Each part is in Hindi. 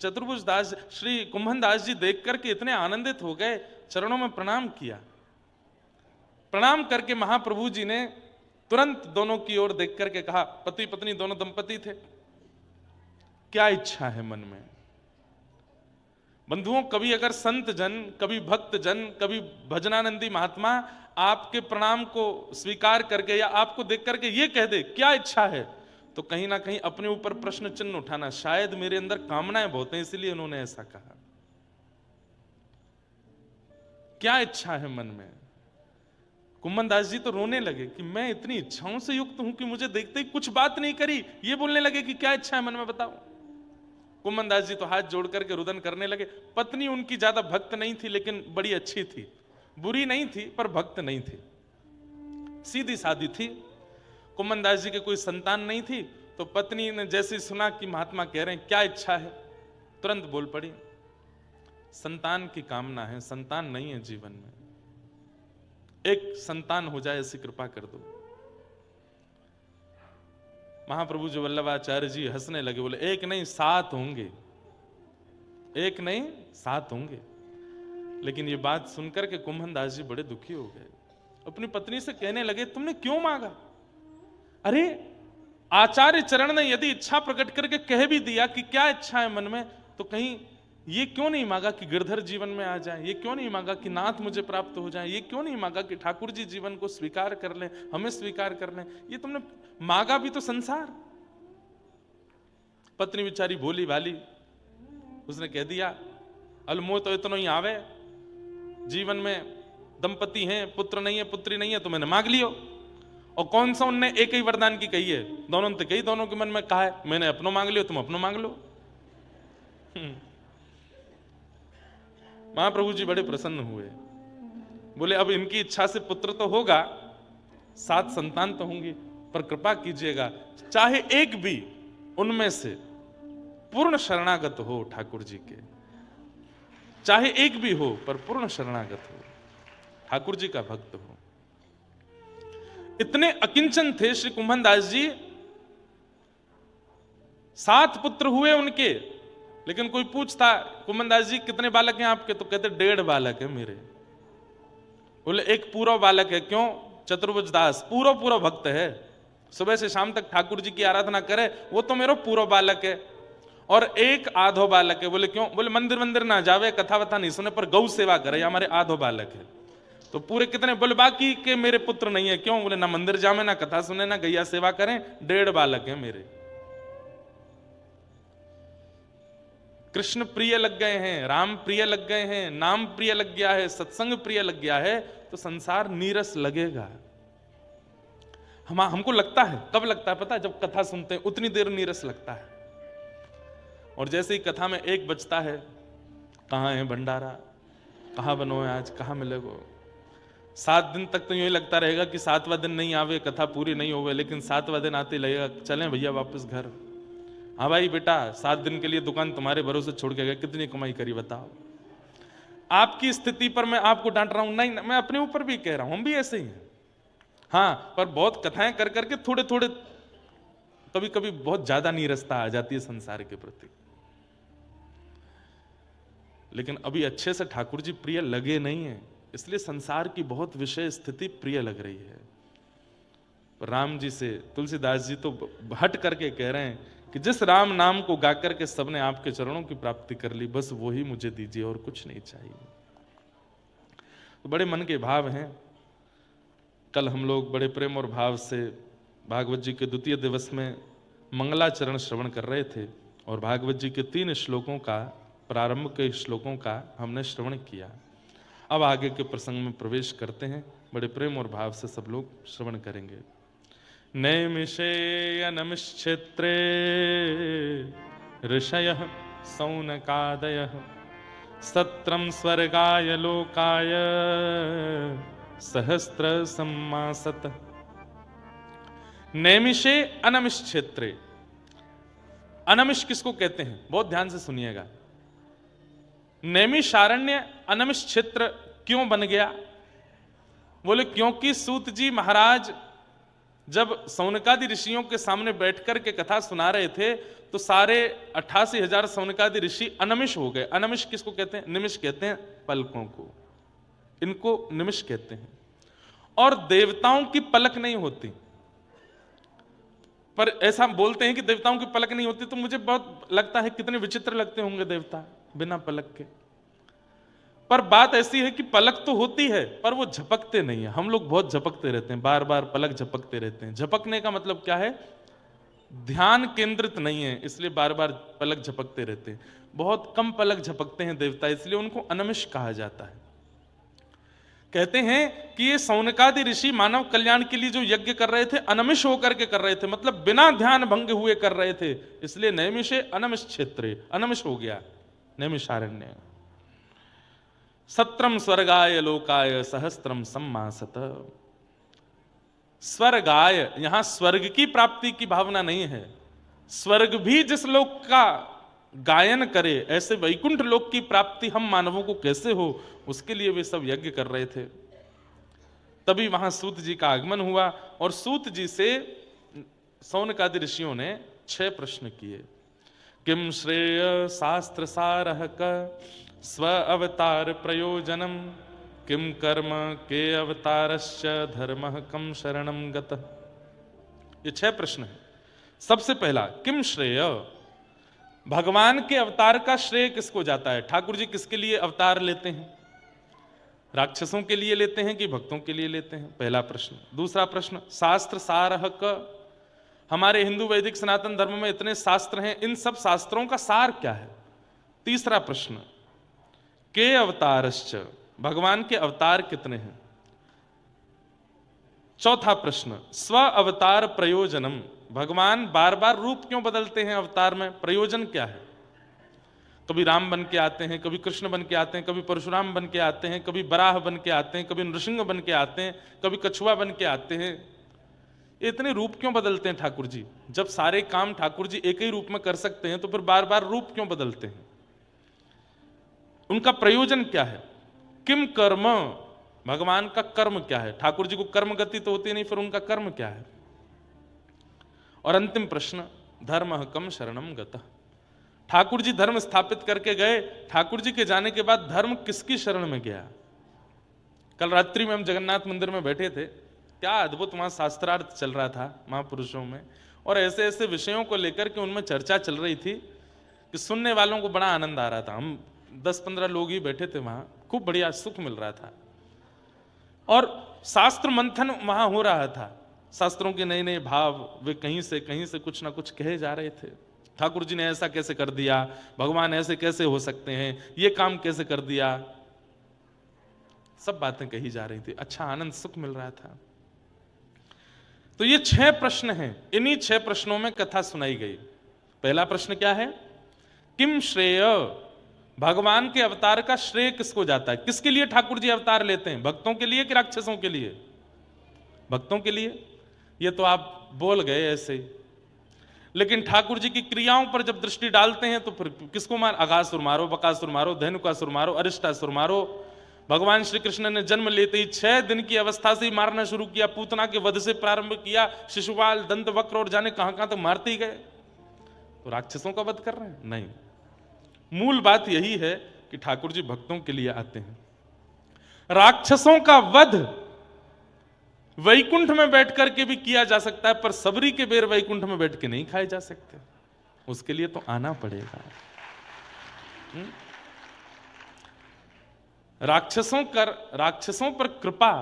चतुर्भुज दास श्री कुंभन दास जी देख करके इतने आनंदित हो गए, चरणों में प्रणाम किया। प्रणाम करके महाप्रभु जी ने तुरंत दोनों की ओर देख करके कहा, पति पत्नी दोनों दंपति थे, क्या इच्छा है मन में? बंधुओं, कभी अगर संत जन, कभी भक्त जन, कभी भजनानंदी महात्मा आपके प्रणाम को स्वीकार करके या आपको देख करके ये कह दे क्या इच्छा है, तो कहीं ना कहीं अपने ऊपर प्रश्न चिन्ह उठाना, शायद मेरे अंदर कामनाएं बहुत हैं इसलिए उन्होंने ऐसा कहा। क्या इच्छा है मन में? कुंभन दास जी तो रोने लगे कि मैं इतनी इच्छाओं से युक्त हूं कि मुझे देखते ही कुछ बात नहीं करी, ये बोलने लगे कि क्या इच्छा है मन में बताओ। कुंभन दास जी तो हाथ जोड़ करके रुदन करने लगे। पत्नी उनकी ज्यादा भक्त नहीं थी, लेकिन बड़ी अच्छी थी, बुरी नहीं थी पर भक्त नहीं थी, सीधी सादी थी। कुंभन दास जी के कोई संतान नहीं थी, तो पत्नी ने जैसे सुना कि महात्मा कह रहे हैं क्या इच्छा है, तुरंत बोल पड़ी, संतान की कामना है, संतान नहीं है जीवन में, एक संतान हो जाए ऐसी कृपा कर दो। महाप्रभु जी वल्लभाचार्य जी हंसने लगे, बोले एक नहीं 7 होंगे, एक नहीं 7 होंगे। लेकिन ये बात सुनकर के कुंभन दास जी बड़े दुखी हो गए, अपनी पत्नी से कहने लगे तुमने क्यों मांगा? अरे आचार्य चरण ने यदि इच्छा प्रकट करके कह भी दिया कि क्या इच्छा है मन में, तो कहीं ये क्यों नहीं मांगा कि गिरधर जीवन में आ जाए, ये क्यों नहीं मांगा कि नाथ मुझे प्राप्त हो जाए, ये क्यों नहीं मांगा कि ठाकुर जी जीवन को स्वीकार कर लें, हमें स्वीकार कर लें? ये तुमने मांगा भी तो संसार। पत्नी बेचारी भोली भाली, उसने कह दिया अलमो तो इतना ही आवे, जीवन में दंपति हैं, पुत्र नहीं है पुत्री नहीं है, तो मैंने मांग लियो। और कौन सा उनने एक ही वरदान की कही है? दोनों ने कही, दोनों के मन में कहा है मैंने अपनों मांग लियो, तुम अपनों मांग लो। महाप्रभु जी बड़े प्रसन्न हुए, बोले अब इनकी इच्छा से पुत्र तो होगा, 7 संतान तो होंगी, पर कृपा कीजिएगा चाहे एक भी उनमें से पूर्ण शरणागत हो ठाकुर जी के, चाहे एक भी हो पर पूर्ण शरणागत हो, ठाकुर जी का भक्त हो। इतने अकिंचन थे श्री कुंभन दास जी। 7 पुत्र हुए उनके, लेकिन कोई पूछता कुंभन दास जी कितने बालक हैं आपके, तो कहते 1.5 बालक है मेरे। बोले एक पूरा बालक है, क्यों? चतुर्भुज दास पूरा भक्त है, सुबह से शाम तक ठाकुर जी की आराधना करे, वो तो मेरा पूरा बालक है। और एक आधो बालक है। बोले क्यों? बोले मंदिर ना जावे, कथा वथा नहीं सुने, पर गौ सेवा करे, हमारे आधो बालक है। तो पूरे कितने? बोले बाकी के मेरे पुत्र नहीं है। क्यों? बोले ना मंदिर जावे, ना कथा सुने, ना गैया सेवा करें, 1.5 बालक है मेरे। कृष्ण प्रिय लग गए हैं, राम प्रिय लग गए हैं, नाम प्रिय लग गया है, सत्संग प्रिय लग गया है, तो संसार नीरस लगेगा। हमको लगता है, कब लगता है पता है? जब कथा सुनते हैं उतनी देर नीरस लगता है। और जैसे ही कथा में 1 बजता है, कहां है भंडारा, कहां बनो है आज, कहां मिलेगो। 7 दिन तक तो यूं ही लगता रहेगा कि 7वां दिन नहीं आवे, कथा पूरी नहीं होवे, लेकिन 7वां दिन आते लगेगा चलें भैया वापस घर। हाँ भाई बेटा, 7 दिन के लिए दुकान तुम्हारे भरोसे छोड़ के गया, कितनी कमाई करी बताओ। आपकी स्थिति पर मैं आपको डांट रहा हूं नहीं, मैं अपने ऊपर भी कह रहा हूं, हम भी ऐसे ही हैं। हाँ, पर बहुत कथाएं कर करके थोड़े थोड़े कभी कभी बहुत ज्यादा नीरसता आ जाती है संसार के प्रति। लेकिन अभी अच्छे से ठाकुर जी प्रिय लगे नहीं है, इसलिए संसार की बहुत विषय स्थिति प्रिय लग रही है। राम जी से तुलसीदास जी तो हट करके कह रहे हैं कि जिस राम नाम को गाकर के सबने आपके चरणों की प्राप्ति कर ली, बस वही मुझे दीजिए और कुछ नहीं चाहिए। तो बड़े मन के भाव हैं। कल हम लोग बड़े प्रेम और भाव से भागवत जी के 2य दिवस में मंगलाचरण श्रवण कर रहे थे, और भागवत जी के 3 श्लोकों का, प्रारंभ के श्लोकों का हमने श्रवण किया। अब आगे के प्रसंग में प्रवेश करते हैं, बड़े प्रेम और भाव से सब लोग श्रवण करेंगे। नैमिषेयनमिश्क्षेत्रे ऋषयः सौनकादयः सत्रं स्वर्गाय लोकाय सहस्त्र सम्मासत। नैमिषे अनमिष क्षेत्रे। अनमिष किसको कहते हैं? बहुत ध्यान से सुनिएगा। नैमिषारण्य अनमिष क्षेत्र क्यों बन गया? बोले क्योंकि सूत जी महाराज जब सौनकादि ऋषियों के सामने बैठकर के कथा सुना रहे थे तो सारे 88,000 सौनकादि ऋषि अनमिष हो गए। अनमिष किसको कहते हैं? निमिष कहते हैं पलकों को, इनको निमिष कहते हैं। और देवताओं की पलक नहीं होती, पर ऐसा बोलते हैं कि देवताओं की पलक नहीं होती, तो मुझे बहुत लगता है कितने विचित्र लगते होंगे देवता बिना पलक के। पर बात ऐसी है कि पलक तो होती है पर वो झपकते नहीं है। हम लोग बहुत झपकते रहते हैं, बार बार पलक झपकते रहते हैं। झपकने का मतलब क्या है? ध्यान केंद्रित नहीं है, इसलिए बार बार पलक झपकते रहते हैं। बहुत कम पलक झपकते हैं देवता, इसलिए उनको अनमिष कहा जाता है। कहते हैं कि ये सौनकादि ऋषि मानव कल्याण के लिए जो यज्ञ कर रहे थे अनमिष होकर के कर रहे थे, मतलब बिना ध्यान भंग हुए कर रहे थे, इसलिए नैमिषे अनमिष क्षेत्रे, अनमिष हो गया नैमिषारण्य। सत्रम स्वर्गाय लोकाय सहस्त्रम सम्मासत। स्वर्गाय, यहां स्वर्ग की प्राप्ति की भावना नहीं है। स्वर्ग भी जिस लोक का गायन करे, ऐसे वैकुंठ लोक की प्राप्ति हम मानवों को कैसे हो, उसके लिए वे सब यज्ञ कर रहे थे। तभी वहां सूत जी का आगमन हुआ और सूत जी से सौनकादि ऋषियों ने 6 प्रश्न किए। किम श्रेय शास्त्र सारह का स्व अवतार प्रयोजनम, किम कर्म के अवतारश्च धर्म कम शरणम गतः। ये 6 प्रश्न है। सबसे पहला, किम श्रेय, भगवान के अवतार का श्रेय किसको जाता है? ठाकुर जी किसके लिए अवतार लेते हैं? राक्षसों के लिए लेते हैं कि भक्तों के लिए लेते हैं? पहला प्रश्न। दूसरा प्रश्न, शास्त्र सारह का, हमारे हिंदू वैदिक सनातन धर्म में इतने शास्त्र हैं, इन सब शास्त्रों का सार क्या है? तीसरा प्रश्न, के अवतारश्च, भगवान के अवतार कितने हैं? चौथा प्रश्न, स्व अवतार प्रयोजनम, भगवान बार बार रूप क्यों बदलते हैं अवतार में, प्रयोजन क्या है? कभी राम बन के आते हैं, कभी कृष्ण बन के आते हैं, कभी परशुराम बन के आते हैं, कभी बराह बन के आते हैं, कभी नृसिंह बन के आते हैं, कभी कछुआ बन के आते हैं। इतने रूप क्यों बदलते हैं ठाकुर जी? जब सारे काम ठाकुर जी एक ही रूप में कर सकते हैं तो फिर बार बार रूप क्यों बदलते हैं? उनका प्रयोजन क्या है? किम कर्म, भगवान का कर्म क्या है? ठाकुर जी को कर्म गति तो होती नहीं, फिर उनका कर्म क्या है? और अंतिम प्रश्न, धर्म कम शरणम गतः, ठाकुर जी धर्म स्थापित करके गए, ठाकुर जी के जाने के बाद धर्म किसकी शरण में गया? कल रात्रि में हम जगन्नाथ मंदिर में बैठे थे, क्या अद्भुत वहां शास्त्रार्थ चल रहा था महापुरुषों में, और ऐसे ऐसे विषयों को लेकर के उनमें चर्चा चल रही थी कि सुनने वालों को बड़ा आनंद आ रहा था। हम 10-15 लोग ही बैठे थे वहां, खूब बढ़िया सुख मिल रहा था और शास्त्र मंथन वहां हो रहा था। शास्त्रों के नए नए भाव वे कहीं से कुछ ना कुछ कहे जा रहे थे। ठाकुर जी ने ऐसा कैसे कर दिया, भगवान ऐसे कैसे हो सकते हैं, ये काम कैसे कर दिया, सब बातें कही जा रही थी। अच्छा आनंद सुख मिल रहा था। तो ये 6 प्रश्न हैं, इन्हीं 6 प्रश्नों में कथा सुनाई गई। पहला प्रश्न क्या है? किम श्रेय, भगवान के अवतार का श्रेय किसको जाता है? किसके लिए ठाकुर जी अवतार लेते हैं? भक्तों के लिए कि राक्षसों के लिए? भक्तों के लिए। ये तो आप बोल गए ऐसे ही, लेकिन ठाकुर जी की क्रियाओं पर जब दृष्टि डालते हैं तो फिर किसको मार, अघासुर मारो, बकासुर मारो, धेनुकासुर मारो, अरिष्टासुर मारो। भगवान श्री कृष्ण ने जन्म लेते ही 6 दिन की अवस्था से ही मारना शुरू किया, पूतना के वध से प्रारंभ किया, शिशुपाल, दंतवक्र और जाने कहां कहां तक मारते ही गए। तो राक्षसों का वध कर रहे हैं? नहीं। मूल बात यही है कि ठाकुर जी भक्तों के लिए आते हैं। राक्षसों का वध वैकुंठ में बैठ करके भी किया जा सकता है, पर सबरी के बेर वैकुंठ में बैठ के नहीं खाए जा सकते, उसके लिए तो आना पड़ेगा। राक्षसों पर कृपा,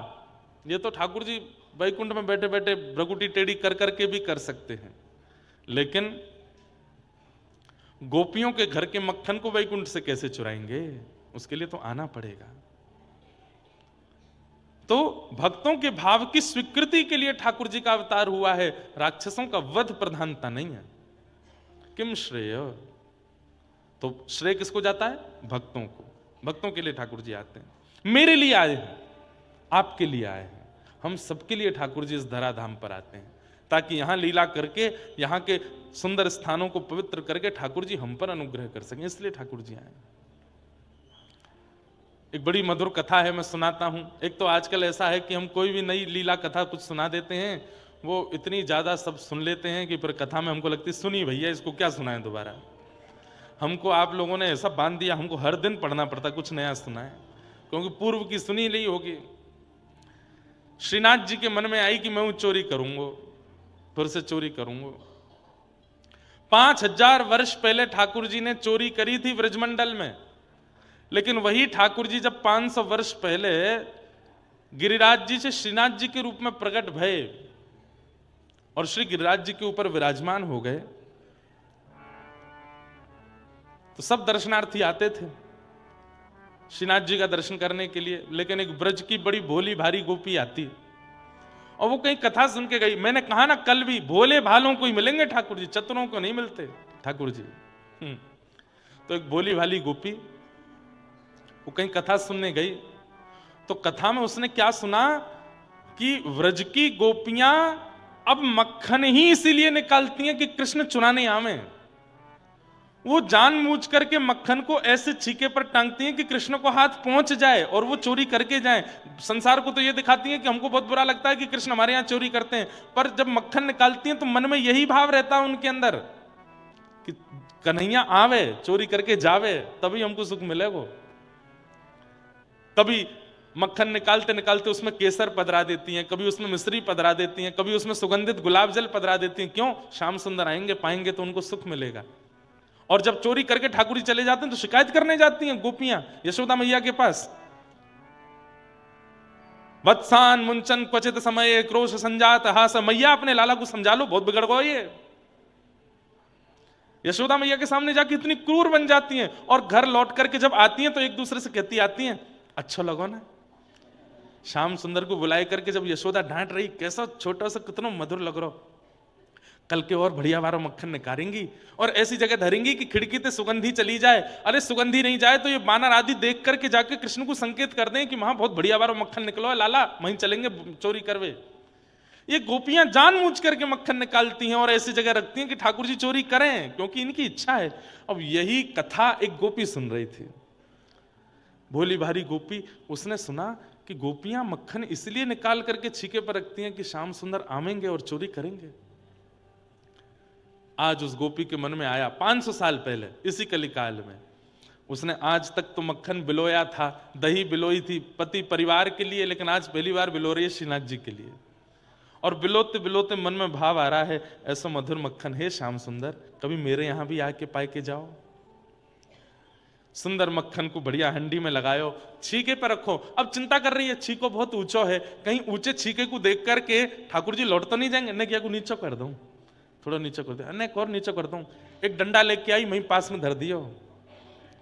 ये तो ठाकुर जी वैकुंठ में बैठे बैठे भ्रगुटी टेढ़ी कर करके भी कर सकते हैं, लेकिन गोपियों के घर के मक्खन को वैकुंठ से कैसे चुराएंगे? उसके लिए तो आना पड़ेगा। तो भक्तों के भाव की स्वीकृति के लिए ठाकुर जी का अवतार हुआ है, राक्षसों का वध प्रधानता नहीं है। किम श्रेय, तो श्रेय किसको जाता है? भक्तों को। भक्तों के लिए ठाकुर जी आते हैं। मेरे लिए आए हैं, आपके लिए आए हैं, हम सबके लिए ठाकुर जी इस धराधाम पर आते हैं, ताकि यहां लीला करके, यहां के सुंदर स्थानों को पवित्र करके ठाकुर जी हम पर अनुग्रह कर सकें, इसलिए ठाकुर जी आए। एक बड़ी मधुर कथा है, मैं सुनाता हूं। एक तो आजकल ऐसा है कि हम कोई भी नई लीला कथा कुछ सुना देते हैं वो इतनी ज्यादा सब सुन लेते हैं कि फिर कथा में हमको लगती है सुनी भैया, इसको क्या सुनाएं दोबारा। हमको आप लोगों ने ऐसा बांध दिया, हमको हर दिन पढ़ना पड़ता कुछ नया सुनाए, क्योंकि पूर्व की सुनी ली होगी। श्रीनाथ जी के मन में आई कि मैं चोरी करूंगा, फिर से चोरी करूंगा। 5000 वर्ष पहले ठाकुर जी ने चोरी करी थी ब्रजमंडल में, लेकिन वही ठाकुर जी जब 500 वर्ष पहले गिरिराज जी से श्रीनाथ जी के रूप में प्रकट भये और श्री गिरिराज जी के ऊपर विराजमान हो गए, तो सब दर्शनार्थी आते थे श्रीनाथ जी का दर्शन करने के लिए। लेकिन एक ब्रज की बड़ी भोली भारी गोपी आती और वो कहीं कथा सुन के गई। मैंने कहा ना कल भी, भोले भालों को ही मिलेंगे ठाकुर जी, चतुरों को नहीं मिलते ठाकुर जी। तो एक भोली भाली गोपी वो कहीं कथा सुनने गई, तो कथा में उसने क्या सुना कि व्रज की गोपियां अब मक्खन ही इसीलिए निकालती हैं कि कृष्ण चुराने आवे। वो जानबूझ करके मक्खन को ऐसे छीके पर टांगती हैं कि कृष्ण को हाथ पहुंच जाए और वो चोरी करके जाएं। संसार को तो ये दिखाती हैं कि हमको बहुत बुरा लगता है कि कृष्ण हमारे यहां चोरी करते हैं, पर जब मक्खन निकालती हैं तो मन में यही भाव रहता है उनके अंदर कि कन्हैया आवे, चोरी करके जावे, तभी हमको सुख मिलेगा। कभी मक्खन निकालते निकालते उसमें केसर पधरा देती हैं, कभी उसमें मिश्री पधरा देती हैं, कभी उसमें सुगंधित गुलाब जल पधरा देती हैं। क्यों? श्याम सुंदर आएंगे, पाएंगे तो उनको सुख मिलेगा। और जब चोरी करके ठाकुर जी चले जाते हैं तो शिकायत करने जाती हैं गोपियां यशोदा मैया के पास। वत्सान मुंचन क्वचित समय क्रोश संजात हास, मैया अपने लाला को समझा लो, बहुत बिगड़ गए ये। यशोदा मैया के सामने जाके इतनी क्रूर बन जाती हैं और घर लौट करके जब आती हैं तो एक दूसरे से कहती आती हैं, अच्छा लगो ना। श्याम सुंदर को बुलाए करके जब यशोदा डांट रही, कैसा छोटा सा कितना मधुर लग रहा, कल के और बढ़िया वाला मक्खन निकालेंगी और ऐसी जगह धरेंगी कि खिड़की से सुगंधी चली जाए। अरे सुगंधी नहीं जाए तो ये बानर आदि देख करके जाके कृष्ण को संकेत कर दें कि वहां बहुत बढ़िया वाला मक्खन निकलो है लाला, वहीं चलेंगे चोरी करवे। ये गोपियां जानबूझ करके मक्खन निकालती हैं और ऐसी जगह रखती हैं कि ठाकुर जी चोरी करें, क्योंकि इनकी इच्छा है। अब यही कथा एक गोपी सुन रही थी, भोली भारी गोपी। उसने सुना कि गोपियां मक्खन इसलिए निकाल करके छीके पर रखती हैं कि श्याम सुंदर आवेंगे और चोरी करेंगे। आज उस गोपी के मन में आया 500 साल पहले इसी कलिकाल में, उसने आज तक तो मक्खन बिलोया था, दही बिलोई थी पति परिवार के लिए, लेकिन आज पहली बार बिलो रही है श्रीनाथ जी के लिए। और बिलोते बिलोते मन में भाव आ रहा है, ऐसा मधुर मक्खन है श्याम सुंदर, कभी मेरे यहां भी आके पाए के जाओ। सुंदर मक्खन को बढ़िया हंडी में लगायो, छीके पर रखो। अब चिंता कर रही है, छीको बहुत ऊंचो है, कहीं ऊंचे छीके को देख करके ठाकुर जी लौट तो नहीं जाएंगे। नहीं क्या को नीचे कर दूं, थोड़ा नीचे कर दे, नहीं और नीचे कर दूं। एक डंडा लेके आई, वहीं पास में धर दियो,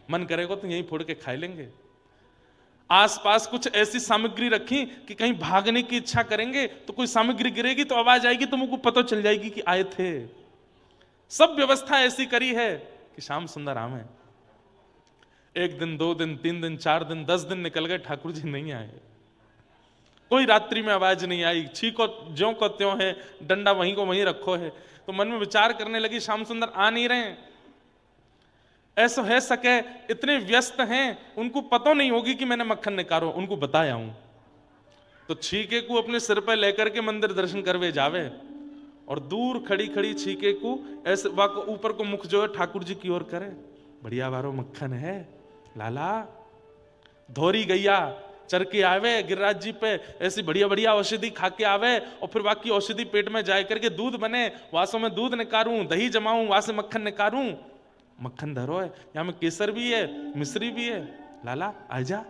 मन करेगा तो यहीं फोड़ के खा लेंगे। आसपास कुछ ऐसी सामग्री रखी कि कहीं भागने की इच्छा करेंगे तो कोई सामग्री गिरेगी तो आवाज आएगी तो मुझको पता चल जाएगी कि आए थे। सब व्यवस्था ऐसी करी है कि श्याम सुंदर आवे। 1 दिन 2 दिन 3 दिन 4 दिन 10 दिन निकल गए, ठाकुर जी नहीं आए। कोई रात्रि में आवाज नहीं आई, छीको ज्यों को त्यों है, डंडा वहीं को वहीं रखो है। तो मन में विचार करने लगी, श्याम सुंदर आ नहीं रहे, ऐसा है सके इतने व्यस्त हैं, उनको पता नहीं होगी कि मैंने मक्खन निकालो, उनको बताया हूं। तो छीके को अपने सिर पर लेकर के मंदिर दर्शन करवे जावे और दूर खड़ी खड़ी छीके को ऐसे ऊपर को मुख जो है ठाकुर जी की ओर करे, बढ़िया वारो मक्खन है लाला। धोरी गैया चर के आवे गिरिराज जी पे, ऐसी बढ़िया बढ़िया औषधि खा के आवे और फिर बाकी औषधि पेट में जाए करके दूध बने, वासों में दूध निकारूं, दही जमाऊं, वहां से मक्खन निकारूं। मक्खन धरो है, यहां में केसर भी है, मिश्री भी है, लाला आजा।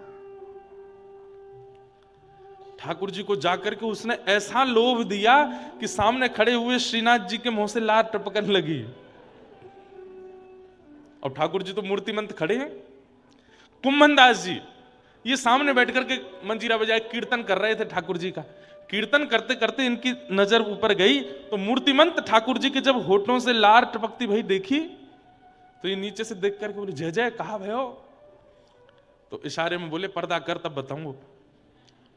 ठाकुर जी को जाकर के उसने ऐसा लोभ दिया कि सामने खड़े हुए श्रीनाथ जी के मुंह से लार टपकने लगी। और ठाकुर जी तो मूर्तिमंत खड़े हैं। कुंभनदास जी ये सामने बैठ करके मंजीरा बजाए कीर्तन कर रहे थे ठाकुर जी का। कीर्तन करते करते इनकी नजर ऊपर गई तो मूर्तिमंत ठाकुर जी के जब होठों से लार टपकती भाई देखी तो ये नीचे से देख करके बोले, जय जय कहा भयो? तो इशारे में बोले पर्दा कर तब बताऊंगा।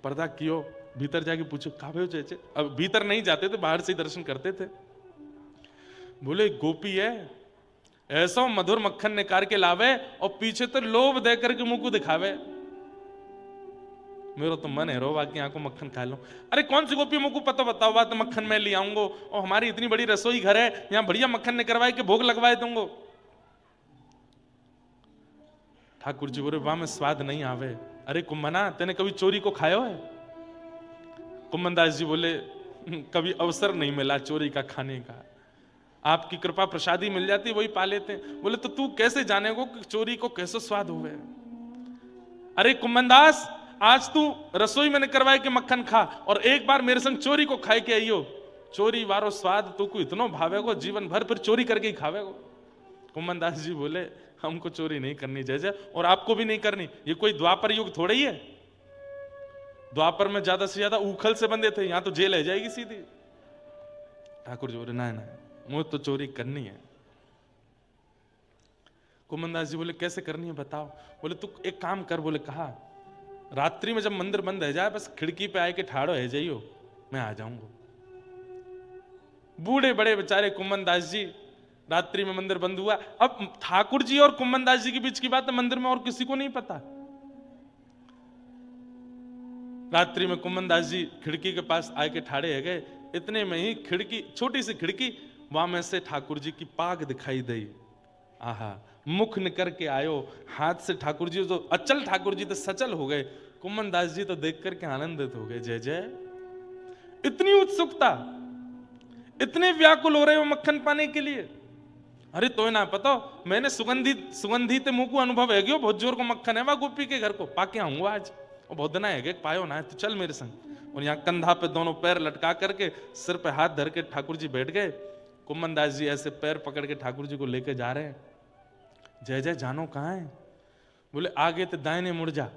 पर्दा कियो, भीतर जाके पूछो कहा भयो जय जय। अब भीतर नहीं जाते थे, बाहर से ही दर्शन करते थे। बोले गोपी है, ऐसा मधुर मक्खन निकाल के लावे और पीछे तो लोभ दे करके मुंह को दिखावे। मेरा तो मन है रो बाकी आंखों मक्खन खा लो। अरे कौन सी गोपी मुझको पता बताओ बात, मक्खन मैं ले आऊंगो, और हमारी इतनी बड़ी रसोई घर है, यहाँ बढ़िया मक्खन ने करवाए के भोग लगवाए दूंगो। ठाकुर जी बोले वाह में स्वाद नहीं आवे। अरे कुम्मना तेने कभी चोरी को खायो है? कुम्मन दास जी बोले कभी अवसर नहीं मिला चोरी का खाने का, आपकी कृपा प्रसादी मिल जाती वही पा लेते। बोले तो तू कैसे जानेगो कि चोरी को कैसे स्वाद हुए? अरे कुम्मन दास आज तू रसोई में करवाए के मक्खन खा और एक बार मेरे संग चोरी को खाए के आइयो, चोरी वारो स्वाद तू को इतनो भावेगो जीवन भर फिर चोरी करके ही खावेगो। कुम्मन दास जी बोले हमको चोरी नहीं करनी जय जय, और आपको भी नहीं करनी, ये कोई द्वापर युग थोड़ा ही है। द्वापर में ज्यादा से ज्यादा उखल से बंधे थे, यहां तो जेल है जाएगी सीधी। ठाकुर जी बोले ना ना मुझे तो चोरी करनी है। कुम्मन दास जी बोले कैसे करनी है बताओ? बोले तू एक काम कर। बोले कहा रात्रि में जब मंदिर बंद है जाए बस खिड़की पे आए के ठाड़ो है जाइयो, मैं आ जाऊंगा। बूढ़े बड़े बेचारे कुम्मन दास जी, रात्रि में मंदिर बंद हुआ। अब ठाकुर जी और कुम्मन दास जी के बीच की बात है, मंदिर में और किसी को नहीं पता। रात्रि में कुम्मन दास जी खिड़की के पास आए के ठाड़े है गए, इतने में ही खिड़की, छोटी सी खिड़की, वहां में से ठाकुर जी की पाग दिखाई दी। आहा मुख निकर के आयो, हाथ से ठाकुर जी तो अचल, ठाकुर जी तो सचल हो गए। कुम्मन दास जी तो देख करके आनंदित हो गए। जय जय, इतनी उत्सुकता, इतने व्याकुल हो रहे हो मक्खन पाने के लिए। अरे तो ना पता मैंने सुगंधित मुंह को अनुभव है गयो, बहुत जोर को मक्खन है वहां गोपी के घर को पाके आऊंगा आज, और बहुत दिन है पायो ना, तो चल मेरे संग। और यहाँ कंधा पे दोनों पैर लटका करके सिर पे हाथ धर के ठाकुर जी बैठ गए। कुम्मन दास जी ऐसे पैर पकड़ के ठाकुर जी को लेके जा रहे हैं। जय जय जानो कहाँ है? बोले आगे ते दाहिने मुड़ जा,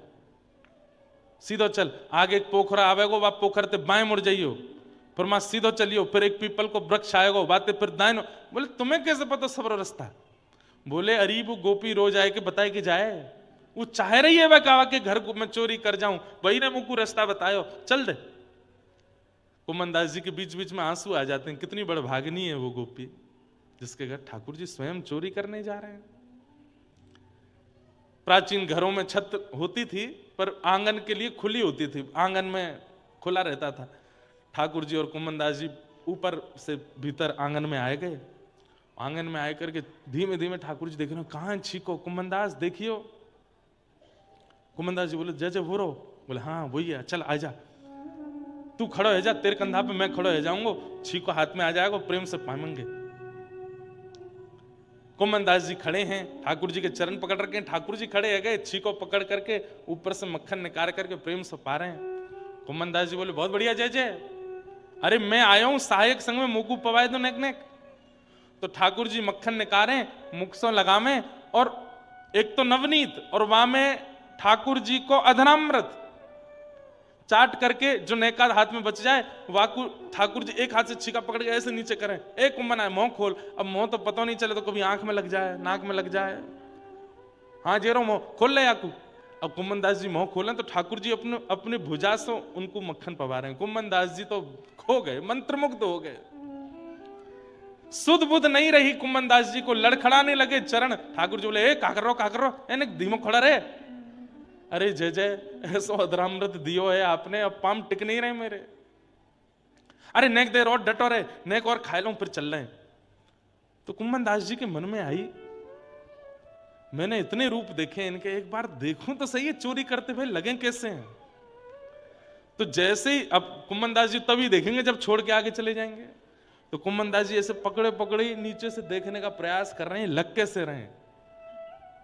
सीधो चल, आगे एक पोखरा आवेगो, वह पोखर ते बाएं मुड़ जाइयो, फिर मां सीधो चलियो, फिर एक पीपल को वृक्ष आएगो, बाते फिर दाएं। बोले तुम्हें कैसे पता सबरो रास्ता? बोले अरे वो गोपी रोज आए के बताए कि जाए, वो चाह रही है वह कावा के घर को मैं चोरी कर जाऊं, वही ने मुझको रास्ता बतायो, चल दे। कुम्मन दास जी के बीच बीच में आंसू आ जाते हैं, कितनी बड़ भागनी है वो गोपी जिसके घर ठाकुर जी स्वयं चोरी करने जा रहे हैं। प्राचीन घरों में छत होती थी पर आंगन के लिए खुली होती थी, आंगन में खुला रहता था। ठाकुर जी और कुम्मन दास जी ऊपर से भीतर आंगन में आए गए। आंगन में आए करके धीमे धीमे ठाकुर जी देख रहे, कहां छीको? कुम्मन दास देखियो। कुम्मन दास जी बोले जय जय वो रो। बोले हाँ वही है, चल आजा, तू खड़ो है जा, तेरे कंधा पे मैं खड़ो है जाऊंगा, छीको हाथ में आ जाएगा, प्रेम से पाएंगे। कुम्मन दास जी खड़े हैं, ठाकुर जी के चरण पकड़ रखे हैं, ठाकुर जी खड़े है गए, छीको पकड़ करके ऊपर से मक्खन निकाल करके प्रेम से पा रहे हैं। कुम्मन दास जी बोले बहुत बढ़िया जय जय, अरे मैं आया हूं सहायक संग में मुकू पवाए दो नेक नेक। तो ठाकुर जी मक्खन निकाले, मुख से लगामे, और एक तो नवनीत और वहां में ठाकुर जी को अधनामृत चाट करके जो नेका हाथ में बच जाए, वाकू ठाकुर जी एक हाथ से छीका पकड़ के ऐसे नीचे करें, एक कुम्मन आए मुंह खोल। अब मुंह तो पता नहीं चले तो कभी आंख में लग जाए, नाक में लग जाए, हाँ जे रो मुंह खोल ले याकू। अब कुम्मन दास जी मुंह खोलें तो ठाकुर जी अपने अपने भुजा से उनको मक्खन पवा रहे हैं। कुम्मन दास जी तो खो गए, मंत्रमुग्ध हो गए, सुध बुध नहीं रही कुम्मन दास जी को, लड़खड़ाने लगे चरण। ठाकुर जी बोले का कर रो एने धीमो खड़ा रहे। अरे जय जय ऐसो अधरामृत दियो है आपने, अब पाम टिक नहीं रहे मेरे। अरे नेक देर और डटो रहे, नेक और खा लो फिर चल रहे। तो कुम्मन दास जी के मन में आई, मैंने इतने रूप देखे इनके, एक बार देखूं तो सही है चोरी करते भाई लगे कैसे हैं। तो जैसे ही अब कुम्मन दास जी तभी देखेंगे जब छोड़ के आगे चले जाएंगे। तो कुम्मन दास जी ऐसे पकड़े पकड़े नीचे से देखने का प्रयास कर रहे हैं, लग कैसे रहे हैं।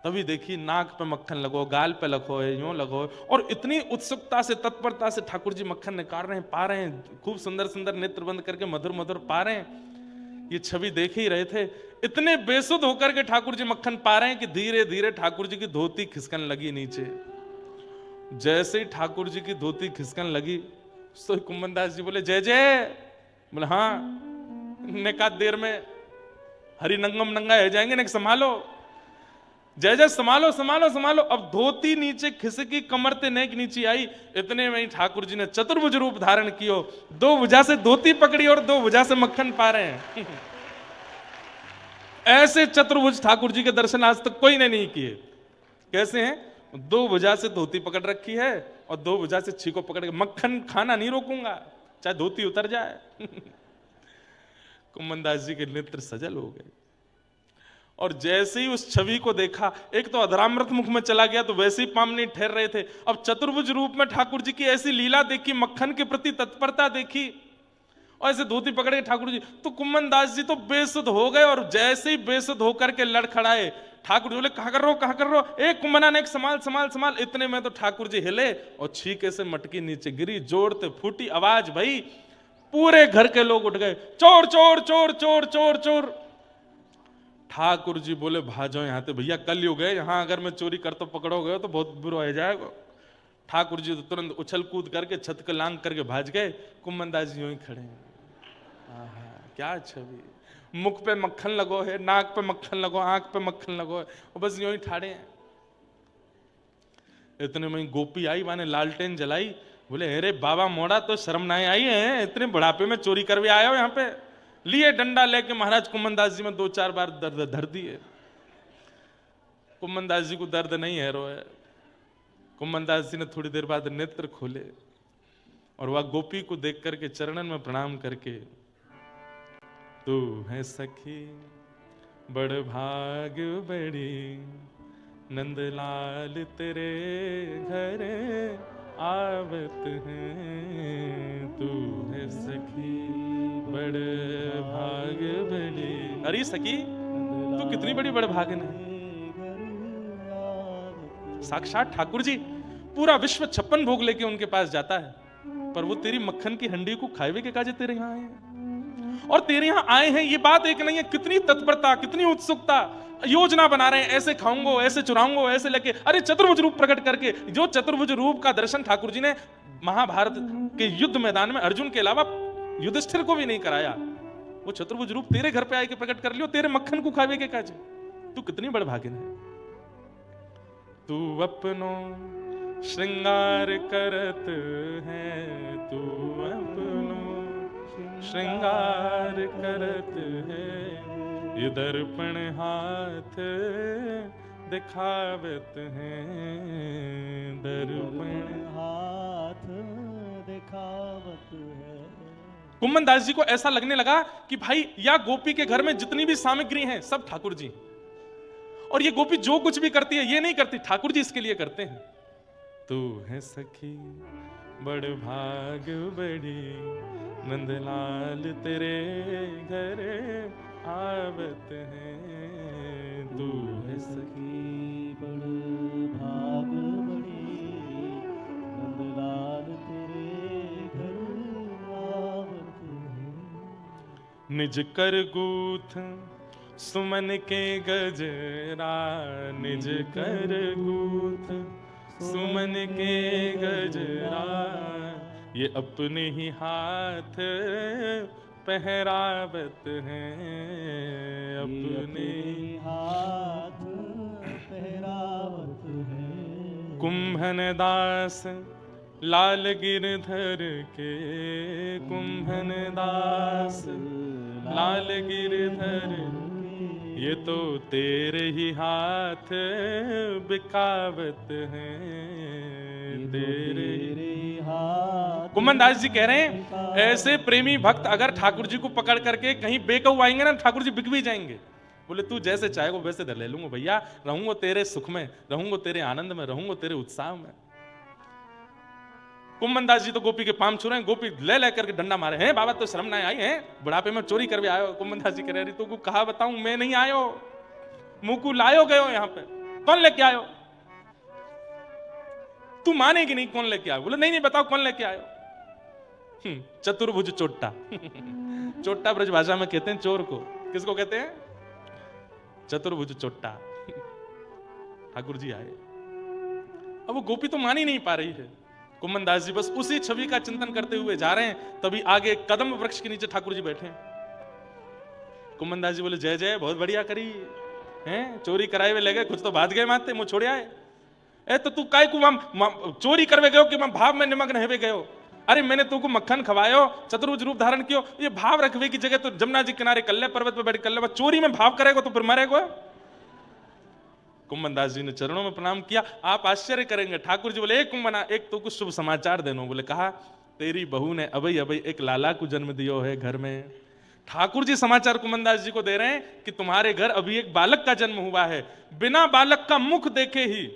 तभी देखिए नाक पे मक्खन लगो, गाल पे लगो है, यूं लगो, और इतनी उत्सुकता से तत्परता से ठाकुर जी मक्खन निकाल रहे हैं, पा रहे हैं, खूब सुंदर सुंदर नेत्र बंद करके मधुर मधुर पा रहे हैं। ये छवि देख ही रहे थे, इतने बेसुध होकर के ठाकुर जी मक्खन पा रहे हैं कि धीरे धीरे ठाकुर जी की धोती खिसकन लगी नीचे। जैसे ही ठाकुर जी की धोती खिसकन लगी तो कुम्मन दास जी बोले जय जय। बोले हाँ, ने कहा देर में हरि नंगम नंगा है जाएंगे, ने संभालो जय जय, संभालो संभालो संभालो। अब धोती नीचे खिसकी, कमर ते नेक नीचे आई, इतने में ही ठाकुर जी ने चतुर्भुज रूप धारण कियो, दो भुजा से धोती पकड़ी और दो भुजा से मक्खन पा रहे हैं। ऐसे चतुर्भुज ठाकुर जी के दर्शन आज तक कोई ने नहीं किए। कैसे हैं? दो भुजा से धोती पकड़ रखी है और दो भुजा से छीको पकड़ के मक्खन खाना नहीं रोकूंगा, चाहे धोती उतर जाए। कुम्भन दास जी के नेत्र सजल हो गए और जैसे ही उस छवि को देखा, एक तो अधरामृत मुख में चला गया तो वैसे ही पाम नहीं ठहर रहे थे, अब चतुर्भुज रूप में ठाकुर जी की ऐसी लीला देखी, मक्खन के प्रति तत्परता देखी और ऐसे धोती पकड़े ठाकुर जी, तो कुम्भन दास जी तो बेसुध हो गए और जैसे ही बेसुध होकर के लड़खड़ाए, ठाकुर जी बोले कहा कर रहे हो, एक कुम्भना ने एक संभाल। इतने में तो ठाकुर जी हिले और छीके से मटकी नीचे गिरी, जोड़ते फूटी आवाज, भाई पूरे घर के लोग उठ गए, चोर चोर चोर चोर चोर चोर। ठाकुर जी बोले भाजो यहाँ से भैया, कल युग है, यहाँ अगर मैं चोरी कर तो पकड़ोगे तो बहुत बुरा हो जाएगा। ठाकुर जी तो तुरंत उछल कूद करके छत के लांग करके भाज गए, कुम्भन दास जी यूं ही खड़े हैं। क्या छवि, मुख पे मक्खन लगो है, नाक पे मक्खन लगो, आंख पे मक्खन लगो है, और बस यूं ही ठाड़े हैं। इतने में गोपी आई, माने लालटेन जलाई, बोले अरे बाबा मोड़ा तो शर्म ना आई है, इतने बुढ़ापे में चोरी करवे आए हो यहाँ पे। लिए डंडा लेके महाराज कुम्भन दास जी में 2-4 बार दर्द धर दिए। कुम्भन दास जी को दर्द नहीं है, रोए। कुम्भन दास जी ने थोड़ी देर बाद नेत्र खोले और वह गोपी को देख करके चरणन में प्रणाम करके, तू है सखी बड़ भाग बड़ी, नंदलाल तेरे घर आवत है, तू है सखी बड़ भाग बड़ी। अरे सखी तू कितनी बड़ी बड़ भागन है। साक्षात ठाकुर जी पूरा विश्व 56 भोग लेके उनके पास जाता है, पर वो तेरी मक्खन की हंडी को खाए के काजे तेरे यहाँ आए हैं। और तेरे यहाँ आए हैं ये बात एक नहीं है, कितनी तत्परता, कितनी उत्सुकता, योजना बना रहे हैं, ऐसे खाऊंगो, ऐसे चुराऊंगो, ऐसे लेके। अरे चतुर्भुज रूप प्रकट करके, जो चतुर्भुज रूप का दर्शन ठाकुर जी ने महाभारत के युद्ध मैदान में अर्जुन के अलावा युधिष्ठिर को भी नहीं कराया, वो चतुर्भुज रूप तेरे घर पे आए के प्रकट कर लियो, तेरे मक्खन को खावे के काजे। तू कितनी बड़ भागिन है। तू अपनो श्रृंगार करत है, तू अपनो श्रृंगार करत है, ये दर्पण हाथ दिखावत है, दर्पण हाथ दिखावत है। कुम्भन दास जी को ऐसा लगने लगा कि भाई या गोपी के घर में जितनी भी सामग्री हैं सब ठाकुर जी, और ये गोपी जो कुछ भी करती है ये नहीं करती, ठाकुर जी इसके लिए करते हैं। तू है सखी बड़ भाग बड़ी, नंदलाल तेरे घर आवत है, तू है सखी बड़ भाग बड़ी, नंदलाल तेरे घर आवत है। निज कर गूथ सुमन के गजरा, निज कर गूथ सुमन के गजरा, ये अपने ही हाथ पहरावत हैं, अपने हाथ पहरावत हैं। कुम्भन दास लाल गिरधर के, कुम्भन दास लाल गिरधर, ये तो तेरे ही हाथ बिकावत हैं, तेरे हाथ। कुम्भन दास जी कह रहे हैं ऐसे प्रेमी भक्त अगर ठाकुर जी को पकड़ करके कहीं बेकाबू आएंगे ना, ठाकुर जी बिक भी जाएंगे। बोले तू जैसे चाहेगा वैसे धर ले लूंगा भैया, रहूंगा तेरे सुख में, रहूंगा तेरे आनंद में, रहूंगा तेरे उत्साह में। कुम्भन दास जी तो गोपी के पाम छू रहे हैं, गोपी ले लेकर के डंडा मारे हैं, बाबा तो शर्म ना आई है, बुढ़ापे में चोरी करके आयो। कुम्भन दास जी कह रहे तू कहा बताऊं, मैं नहीं आयो, मुकु लायो गयो यहाँ पे, कौन लेके आयो, तू मानेगी नहीं कौन लेके आयो। बोले नहीं बताओ कौन लेके आयो। चतुर्भुज चोट्टा चोट्टा ब्रज भाषा में कहते हैं चोर को, किसको कहते हैं, चतुर्भुज चोट्टा। ठाकुर जी आए, अब वो गोपी तो मान ही नहीं पा रही है। कुम्भन दास जी बस उसी छवि का चिंतन करते हुए जा रहे हैं, तभी आगे कदम वृक्ष के नीचे ठाकुर जी बैठे हैं। कुम्भन दास जी बोले जय जय, बहुत बढ़िया करी हैं, चोरी कराए हुए ले गए, कुछ तो भाग गए माते मुंह छोड़ आए। ए तो तू काय को चोरी करवे गयो कि मैं भाव में निमग्न हेवे गयो। अरे मैंने तुमको मक्खन खवायो, चतुर्भुज रूप धारण कियो, ये भाव रखवे की जगह तो जमुना जी किनारे कल्ले पर्वत पर बैठ कल्ले, चोरी में भाव करेगा तो फिर मरेगा। कुंभन दास जी ने चरणों में प्रणाम किया। आप आश्चर्य करेंगे, ठाकुर जी बोले, एक कुंभना, एक तो कुछ शुभ समाचार देनो। बोले, कहा, तेरी बहू ने अबई अबई एक लाला को जन्म दियो है घर में। ठाकुर जी समाचार कुंभन दास जी को दे रहे हैं कि तुम्हारे घर अभी एक बालक का जन्म हुआ है। बिना बालक का मुख देखे ही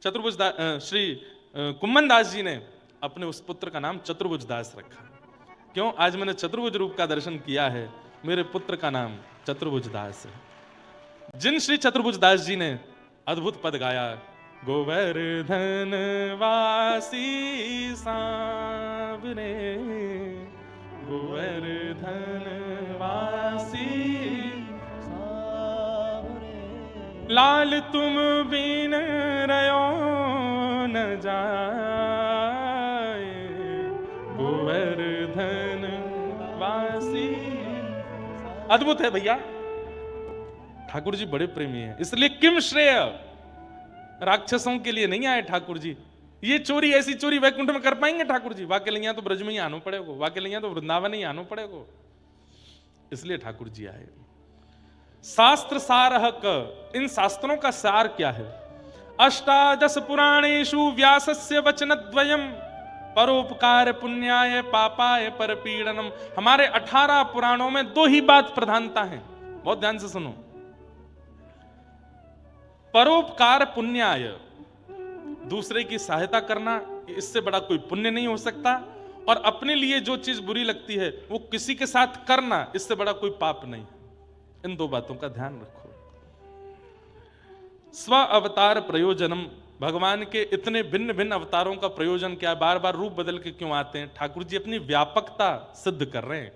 चतुर्भुज श्री कुंभन दास जी ने अपने उस पुत्र का नाम चतुर्भुज दास रखा। क्यों? आज मैंने चतुर्भुज रूप का दर्शन किया है, मेरे पुत्र का नाम चतुर्भुज दास है। जिन श्री चतुर्भुज दास जी ने अद्भुत पद गाया, गोवर्धन वासी सांवरे, गोवर्धन वासी सांवरे, लाल तुम बिन रयो न जाए, गोवर्धन वासी। अद्भुत है भैया, ठाकुर जी बड़े प्रेमी हैं। इसलिए किम श्रेय, राक्षसों के लिए नहीं आए ठाकुर जी। ये चोरी, ऐसी चोरी वैकुंठ में कर पाएंगे ठाकुर जी? वाके लिया तो ब्रज में ही आना पड़ेगा, वाके लिया तो वृंदावन ही आना पड़ेगा। इसलिए ठाकुर जी आए। शास्त्र सारहक, इन शास्त्रों का सार क्या है? अष्टादश पुराणेषु व्यासस्य वचनद्वयम् परोपकार पुण्याय पापाय परपीडनम। हमारे 18 पुराणों में 2 ही बात प्रधानता है, बहुत ध्यान से सुनो। परोपकार पुण्याय, दूसरे की सहायता करना, इससे बड़ा कोई पुण्य नहीं हो सकता। और अपने लिए जो चीज बुरी लगती है वो किसी के साथ करना, इससे बड़ा कोई पाप नहीं। इन 2 बातों का ध्यान रखो। स्व अवतार प्रयोजनम, भगवान के इतने भिन्न भिन्न अवतारों का प्रयोजन क्या है? बार बार रूप बदल के क्यों आते हैं? ठाकुर जी अपनी व्यापकता सिद्ध कर रहे हैं।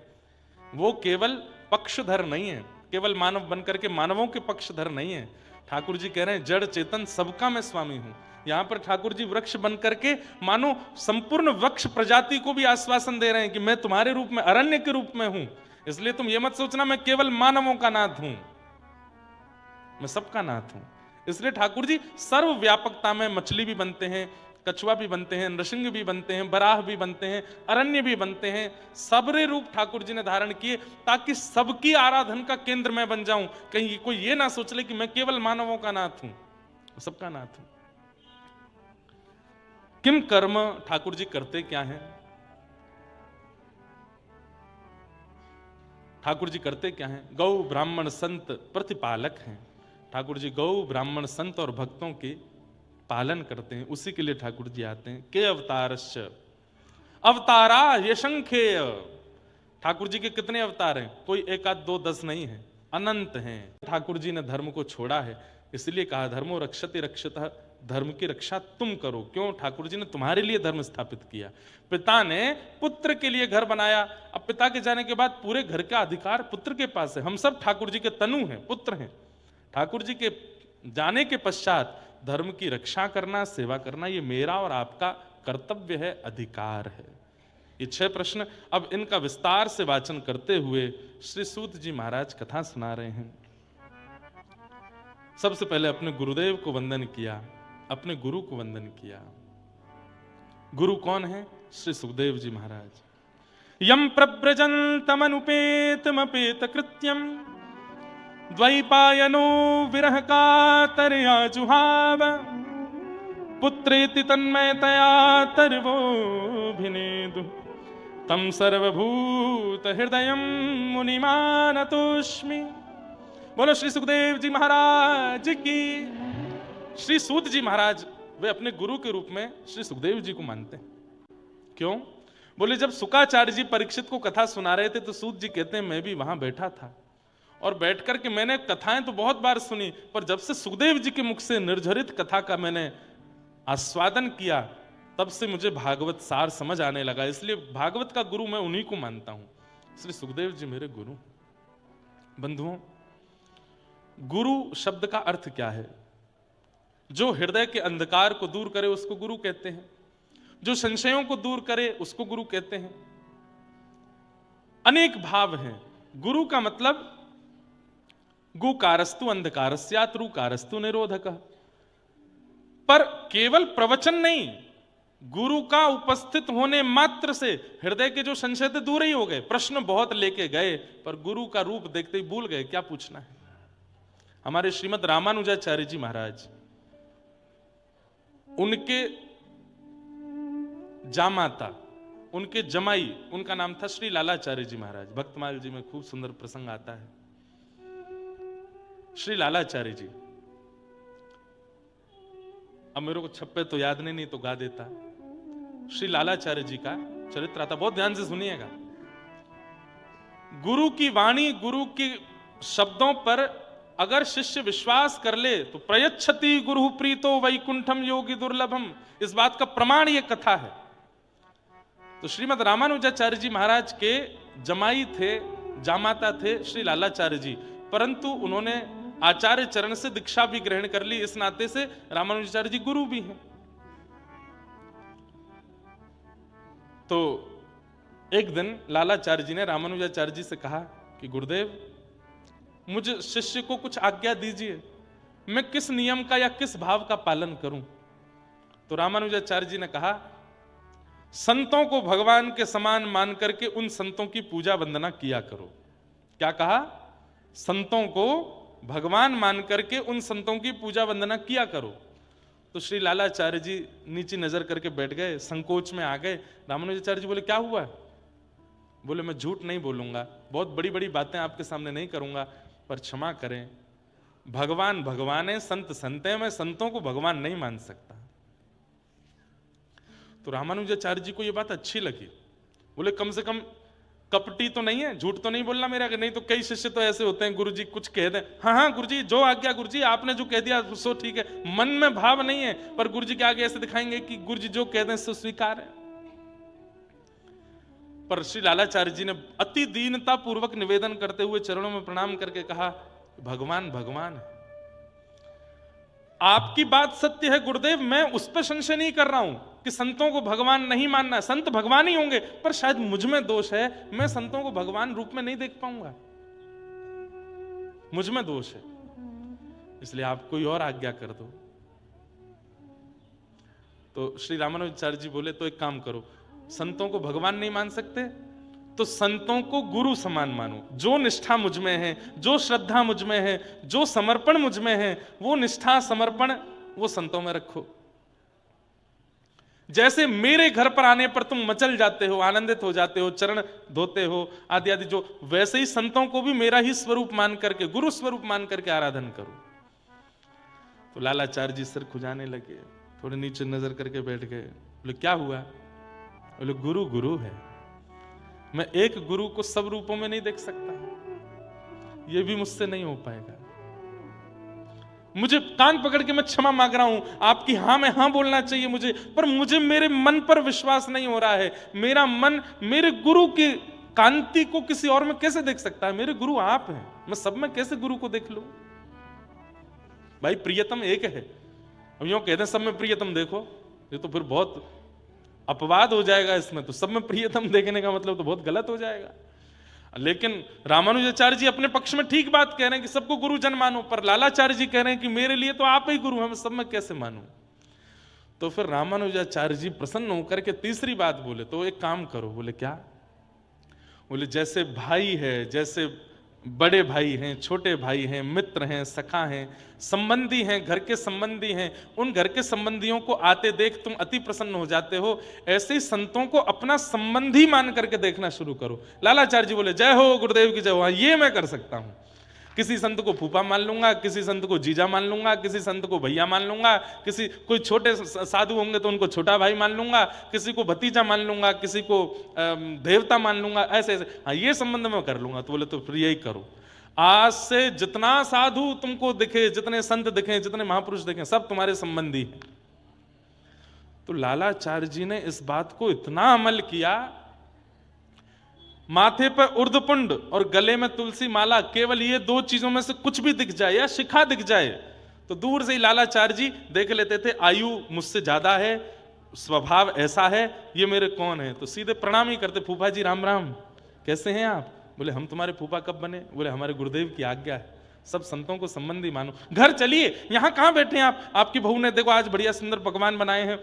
वो केवल पक्षधर नहीं है, केवल मानव बनकर के मानवों के पक्षधर नहीं है। ठाकुर जी कह रहे हैं जड़ चेतन सबका मैं स्वामी हूं। यहां पर ठाकुर जी वृक्ष बन करके मानो संपूर्ण वृक्ष प्रजाति को भी आश्वासन दे रहे हैं कि मैं तुम्हारे रूप में, अरण्य के रूप में हूं। इसलिए तुम ये मत सोचना मैं केवल मानवों का नाथ हूं, मैं सबका नाथ हूं। इसलिए ठाकुर जी सर्व व्यापकता में मछली भी बनते हैं, कछुआ भी बनते हैं, नृसिंह भी बनते हैं, बराह भी बनते हैं, अरण्य भी बनते हैं। सबरे रूप ठाकुर जी ने धारण किए ताकि सबकी आराधन का केंद्र मैं बन जाऊं। कहीं कोई ये ना सोच ले कि मैं केवल मानवों का नाथ हूं, सबका नाथ हूं। किम कर्म, ठाकुर जी करते क्या हैं? ठाकुर जी करते क्या हैं? गौ ब्राह्मण संत प्रतिपालक हैं। ठाकुर जी गौ ब्राह्मण संत और भक्तों के पालन करते हैं, उसी के लिए ठाकुर जी आते हैं। के अवतारश्च, अवतारा यशंखेय। ठाकुर जी के कितने अवतार हैं? कोई 1 आध 2 10 नहीं है, अनंत हैं। ठाकुर जी ने धर्म को छोड़ा है, इसलिए कहा धर्मो रक्षति रक्षतः, धर्म की रक्षा तुम करो। क्यों? ठाकुर जी ने तुम्हारे लिए धर्म स्थापित किया। पिता ने पुत्र के लिए घर बनाया, अब पिता के जाने के बाद पूरे घर का अधिकार पुत्र के पास है। हम सब ठाकुर जी के तनु हैं, पुत्र हैं। ठाकुर जी के जाने के पश्चात धर्म की रक्षा करना, सेवा करना, ये मेरा और आपका कर्तव्य है, अधिकार है। ये 6 प्रश्न, अब इनका विस्तार से वाचन करते हुए श्री सूत जी महाराज कथा सुना रहे हैं। सबसे पहले अपने गुरुदेव को वंदन किया, अपने गुरु को वंदन किया। गुरु कौन है? श्री सुखदेव जी महाराज। यम प्रव्रजन्तमनुपेतमपेत कृत्यम द्वैपायनो विरह कातरया जुहाव पुत्रेति तन्मयतया तर्वोऽभिनेदु तम सर्वभूत हृदयं मुनिमानतोऽस्मि। बोलो श्री सुखदेव जी महाराज की। श्री सूत जी महाराज वे अपने गुरु के रूप में श्री सुखदेव जी को मानते हैं। क्यों? बोले जब शुकाचार्य जी परीक्षित को कथा सुना रहे थे तो सूत जी कहते हैं मैं भी वहां बैठा था और बैठ करके मैंने कथाएं तो बहुत बार सुनी, पर जब से सुखदेव जी के मुख से निर्झरित कथा का मैंने आस्वादन किया तब से मुझे भागवत सार समझ आने लगा। इसलिए भागवत का गुरु मैं उन्हीं को मानता हूं। श्री सुखदेव जी मेरे गुरु। बंधुओं, गुरु शब्द का अर्थ क्या है? जो हृदय के अंधकार को दूर करे उसको गुरु कहते हैं, जो संशयों को दूर करे उसको गुरु कहते हैं। अनेक भाव हैं। गुरु का मतलब गुकारस्तु अंधकारस्यात् रुकारस्तु निरोधकः। पर केवल प्रवचन नहीं, गुरु का उपस्थित होने मात्र से हृदय के जो संशय थे दूर ही हो गए। प्रश्न बहुत लेके गए पर गुरु का रूप देखते ही भूल गए क्या पूछना है। हमारे श्रीमद रामानुजाचार्य जी महाराज, उनके जामाता, उनके जमाई, उनका नाम था श्री लालाचार्य जी महाराज। भक्तमाल जी में खूब सुंदर प्रसंग आता है। श्री लालाचार्य जी, अब मेरे को छप्पे तो याद नहीं तो गा देता। श्री लालाचार्य जी का चरित्र आता, बहुत ध्यान से सुनिएगा। गुरु की वाणी, गुरु के शब्दों पर अगर शिष्य विश्वास कर ले तो प्रयच्छति गुरु प्रीतो वैकुंठम योगी दुर्लभम, इस बात का प्रमाण ये कथा है। तो श्रीमद रामानुजाचार्य जी महाराज के जमाई थे, जामाता थे श्री लालाचार्य जी, परंतु उन्होंने आचार्य चरण से दीक्षा भी ग्रहण कर ली, इस नाते से रामानुजाचार्य जी गुरु भी हैं। तो एक दिन लालाचार्य जी ने रामानुजाचार्य जी से कहा कि गुरुदेव, मुझे शिष्य को कुछ आज्ञा दीजिए, मैं किस नियम का या किस भाव का पालन करूं। तो रामानुजाचार्य जी ने कहा, संतों को भगवान के समान मान करके उन संतों की पूजा वंदना किया करो। क्या कहा? संतों को भगवान मान करके उन संतों की पूजा वंदना किया करो। तो श्री लालाचार्य जी नीचे नजर करके बैठ गए, संकोच में आ गए। रामानुजाचार्य जी बोले, क्या हुआ? बोले, मैं झूठ नहीं बोलूंगा, बहुत बड़ी बड़ी बातें आपके सामने नहीं करूंगा, पर क्षमा करें, भगवान भगवान है, संत संत है, मैं संतों को भगवान नहीं मान सकता। तो रामानुजाचार्य जी को यह बात अच्छी लगी। बोले, कम से कम कपटी तो नहीं है, झूठ तो नहीं बोलना मेरा। नहीं तो कई शिष्य तो ऐसे होते हैं, गुरुजी कुछ कह दें, हाँ हाँ गुरुजी जो आज्ञा, गुरुजी आपने जो कह दिया सो ठीक है, मन में भाव नहीं है, पर गुरुजी के आगे ऐसे दिखाएंगे कि गुरुजी जो कह दें सो स्वीकार है। पर श्री लालाचार्य जी ने अति दीनता पूर्वक निवेदन करते हुए चरणों में प्रणाम करके कहा, भगवान भगवान है, आपकी बात सत्य है गुरुदेव, मैं उस पर संशय नहीं कर रहा हूं कि संतों को भगवान नहीं मानना, संत भगवान ही होंगे, पर शायद मुझ में दोष है, मैं संतों को भगवान रूप में नहीं देख पाऊंगा, मुझ में दोष है, इसलिए आप कोई और आज्ञा कर दो। तो श्री रामानुजाचार्य जी बोले, तो एक काम करो, संतों को भगवान नहीं मान सकते तो संतों को गुरु समान मानो। जो निष्ठा मुझ में है, जो श्रद्धा मुझ में है, जो समर्पण मुझ में है, वो निष्ठा समर्पण वो संतों में रखो। जैसे मेरे घर पर आने पर तुम मचल जाते हो, आनंदित हो जाते हो, चरण धोते हो आदि आदि, जो वैसे ही संतों को भी मेरा ही स्वरूप मान करके, गुरु स्वरूप मान करके आराधन करो। तो लालाचार्य जी सिर खुजाने लगे, थोड़े नीचे नजर करके बैठ गए। बोले, क्या हुआ? बोले, गुरु गुरु है, मैं एक गुरु को सब रूपों में नहीं देख सकता, यह भी मुझसे नहीं हो पाएगा। मुझे कान पकड़ के मैं क्षमा मांग रहा हूं, आपकी हां में हां बोलना चाहिए मुझे, पर मुझे मेरे मन पर विश्वास नहीं हो रहा है। मेरा मन मेरे गुरु की कांति को किसी और में कैसे देख सकता है? मेरे गुरु आप हैं, मैं सब में कैसे गुरु को देख लूं? भाई प्रियतम एक है, अब यूं कहते हैं सब में प्रियतम देखो, ये तो फिर बहुत अपवाद हो जाएगा इसमें, तो सब में प्रियतम देखने का मतलब तो बहुत गलत हो जाएगा। लेकिन रामानुजाचार्य जी अपने पक्ष में ठीक बात कह रहे हैं कि सबको गुरु जन मानो, पर लालाचार्य जी कह रहे हैं कि मेरे लिए तो आप ही गुरु हैं, मैं सब में कैसे मानूं? तो फिर रामानुजाचार्य जी प्रसन्न होकर के तीसरी बात बोले, तो एक काम करो। बोले, क्या? बोले, जैसे भाई है, जैसे बड़े भाई हैं, छोटे भाई हैं, मित्र हैं, सखा हैं, संबंधी हैं, घर के संबंधी हैं, उन घर के संबंधियों को आते देख तुम अति प्रसन्न हो जाते हो, ऐसे ही संतों को अपना संबंधी मान करके देखना शुरू करो। लालाचार्य जी बोले, जय हो गुरुदेव की जय हो, ये मैं कर सकता हूं। किसी संत को फूफा मान लूंगा, किसी संत को जीजा मान लूंगा, किसी संत को भैया मान लूंगा, किसी कोई छोटे साधु होंगे तो उनको छोटा भाई मान लूंगा, किसी को भतीजा मान लूंगा, किसी को देवता मान लूंगा, ऐसे ऐसे, हाँ ये संबंध में कर लूंगा। तो बोले, तो फिर यही करो, आज से जितना साधु तुमको दिखे, जितने संत दिखे, जितने महापुरुष दिखे, सब तुम्हारे संबंधी हैं। तो लालाचार्य जी ने इस बात को इतना अमल किया, माथे पर उर्धपुंड और गले में तुलसी माला, केवल ये दो चीजों में से कुछ भी दिख जाए या शिखा दिख जाए तो दूर से ही लालाचार्य जी देख लेते थे, आयु मुझसे ज्यादा है, स्वभाव ऐसा है, ये मेरे कौन है? तो सीधे प्रणाम ही करते, फूफा जी राम राम, कैसे हैं आप? बोले, हम तुम्हारे फूफा कब बने? बोले, हमारे गुरुदेव की आज्ञा है, सब संतों को संबंधी मानो। घर चलिए, यहां कहां बैठे हैं आप? आपकी बहू ने देखो आज बढ़िया सुंदर पकवान बनाए हैं।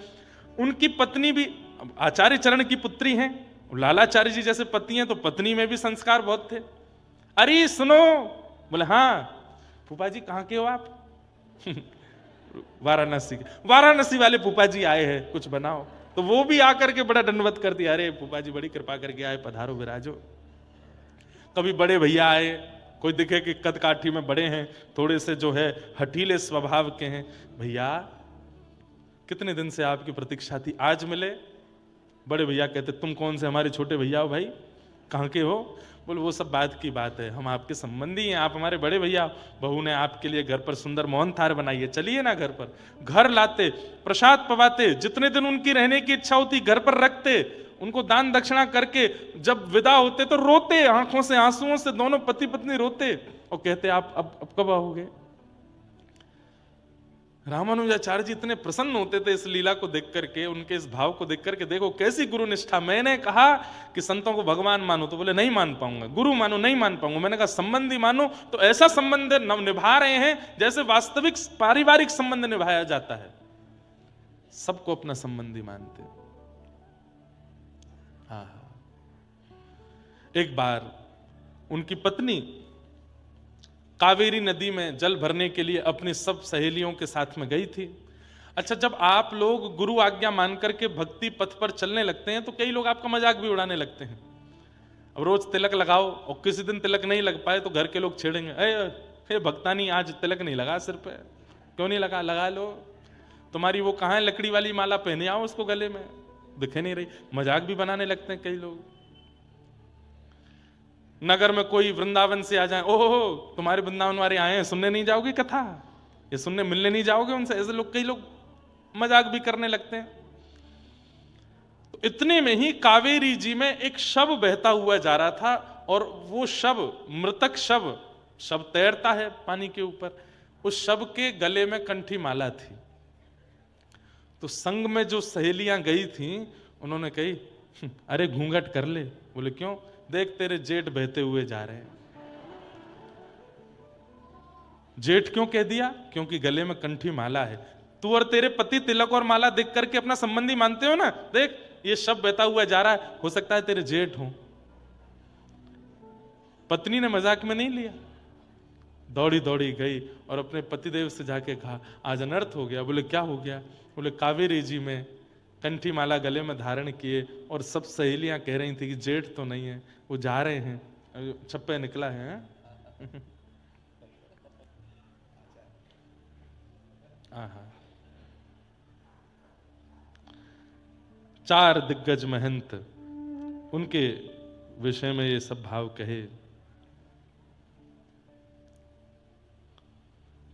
उनकी पत्नी भी आचार्य चरण की पुत्री हैं, लालाचार्य जी जैसे पति हैं, तो पत्नी में भी संस्कार बहुत थे। अरे सुनो, बोले हाँ। फूफा जी कहाँ के हो आप? वाराणसी के। वाराणसी वाले फूफा जी आए हैं, कुछ बनाओ। तो वो भी आकर के बड़ा दंडवत कर दिया, अरे फूफा जी बड़ी कृपा करके आए, पधारो विराजो। कभी बड़े भैया आए, कोई दिखे कि कद काठी में बड़े हैं, थोड़े से जो है हठीले स्वभाव के हैं, भैया कितने दिन से आपकी प्रतीक्षा थी, आज मिले। बड़े भैया कहते तुम कौन से हमारे छोटे भैया हो भाई, कहाँ के हो? बोले वो सब बात की बात है, हम आपके संबंधी हैं, आप हमारे बड़े भैया। बहू ने आपके लिए घर पर सुंदर मोहन थार बनाई है, चलिए ना घर पर। घर लाते, प्रसाद पवाते, जितने दिन उनकी रहने की इच्छा होती घर पर रखते, उनको दान दक्षिणा करके जब विदा होते तो रोते, आंखों से आंसुओं से दोनों पति पत्नी रोते और कहते आप अब कब आओगे? रामानुजाचार्य जी इतने प्रसन्न होते थे इस लीला को देख करके, उनके इस भाव को देख करके। देखो कैसी गुरु निष्ठा। मैंने कहा कि संतों को भगवान मानो, तो बोले नहीं मान पाऊंगा। गुरु मानो, नहीं मान पाऊंगा। मैंने कहा संबंधी मानो, तो ऐसा संबंध निभा रहे हैं जैसे वास्तविक पारिवारिक संबंध निभाया जाता है। सबको अपना संबंधी मानते। एक बार उनकी पत्नी कावेरी नदी में जल भरने के लिए अपनी सब सहेलियों के साथ में गई थी। अच्छा, जब आप लोग गुरु आज्ञा मान करके भक्ति पथ पर चलने लगते हैं तो कई लोग आपका मजाक भी उड़ाने लगते हैं। अब रोज तिलक लगाओ और किसी दिन तिलक नहीं लग पाए तो घर के लोग छेड़ेंगे, अरे भक्तानी आज तिलक नहीं लगा सिर पे, क्यों नहीं लगा? लगा लो। तुम्हारी वो कहाँ है लकड़ी वाली माला, पहने आओ उसको गले में, दिखे नहीं रही। मजाक भी बनाने लगते हैं कई लोग। नगर में कोई वृंदावन से आ जाए, ओहो तुम्हारे वृंदावन वाले आए हैं, सुनने नहीं जाओगे कथा, ये सुनने मिलने नहीं जाओगे उनसे? ऐसे लोग, कई लोग मजाक भी करने लगते हैं। तो इतने में ही कावेरी जी में एक शव बहता हुआ जा रहा था और वो शव, मृतक शव तैरता है पानी के ऊपर, उस शव के गले में कंठी माला थी। तो संग में जो सहेलियां गई थी उन्होंने कही अरे घूंघट कर ले। बोले क्यों? देख तेरे जेठ बहते हुए जा रहे हैं। जेठ क्यों कह दिया? क्योंकि गले में कंठी माला है। तू और तेरे पति तिलक और माला देख करके अपना संबंधी मानते हो ना, देख ये शव बहता हुआ जा रहा है, हो सकता है तेरे जेठ हो। पत्नी ने मजाक में नहीं लिया, दौड़ी दौड़ी गई और अपने पतिदेव से जाके कहा आज अनर्थ हो गया। बोले क्या हो गया? बोले कावेरी जी में कंठी माला गले में धारण किए और सब सहेलियां कह रही थी कि जेठ तो नहीं है, वो जा रहे हैं, छप्पे निकला है। चार दिग्गज महंत, उनके विषय में ये सब भाव कहे।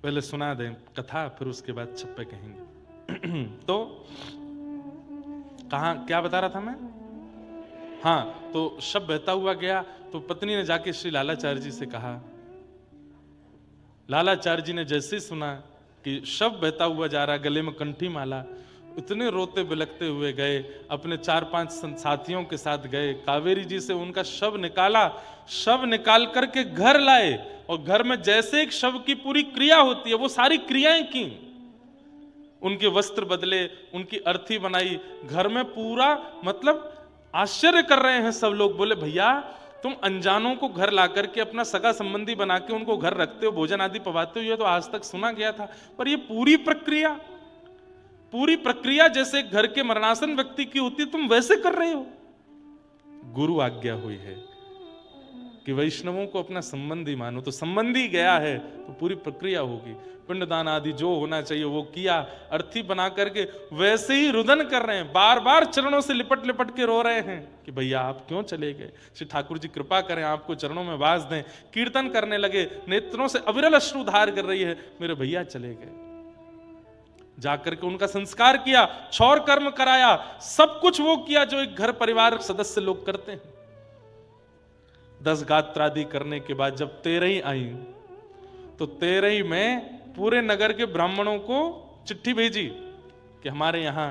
पहले सुना दें कथा, फिर उसके बाद छप्पे कहेंगे। तो कहा, क्या बता रहा था मैं? हाँ, तो शव बहता हुआ गया तो पत्नी ने जाके श्री लालाचार्य जी से कहा। लालाचार्य जी ने जैसे ही सुना कि शव बहता हुआ जा रहा, गले में कंठी माला, इतने रोते बिलखते हुए गए, अपने 4-5 साथियों के साथ गए, कावेरी जी से उनका शव निकाला, शव निकाल करके घर लाए और घर में जैसे एक शव की पूरी क्रिया होती है वो सारी क्रियाएं की। उनके वस्त्र बदले, उनकी अर्थी बनाई, घर में पूरा, मतलब आश्चर्य कर रहे हैं सब लोग। बोले भैया तुम अनजानों को घर ला करके अपना सगा संबंधी बना के उनको घर रखते हो, भोजन आदि पवाते हो, ये तो आज तक सुना गया था, पर ये पूरी प्रक्रिया जैसे घर के मरणासन व्यक्ति की होती तुम वैसे कर रहे हो। गुरु आज्ञा हुई है कि वैष्णवों को अपना संबंधी मानो, तो संबंधी गया है तो पूरी प्रक्रिया होगी। पिंडदान आदि जो होना चाहिए वो किया, अर्थी बना करके वैसे ही रुदन कर रहे हैं, बार बार चरणों से लिपट लिपट के रो रहे हैं कि भैया आप क्यों चले गए, श्री ठाकुर जी कृपा करें, आपको चरणों में वास दें। कीर्तन करने लगे, नेत्रों से अविरल अश्रुधार कर रही है, मेरे भैया चले गए। जाकर के उनका संस्कार किया, छौर कर्म कराया, सब कुछ वो किया जो एक घर परिवार सदस्य लोग करते हैं। 10 गात्रादि करने के बाद जब 13 आई तो 13 में पूरे नगर के ब्राह्मणों को चिट्ठी भेजी कि हमारे यहां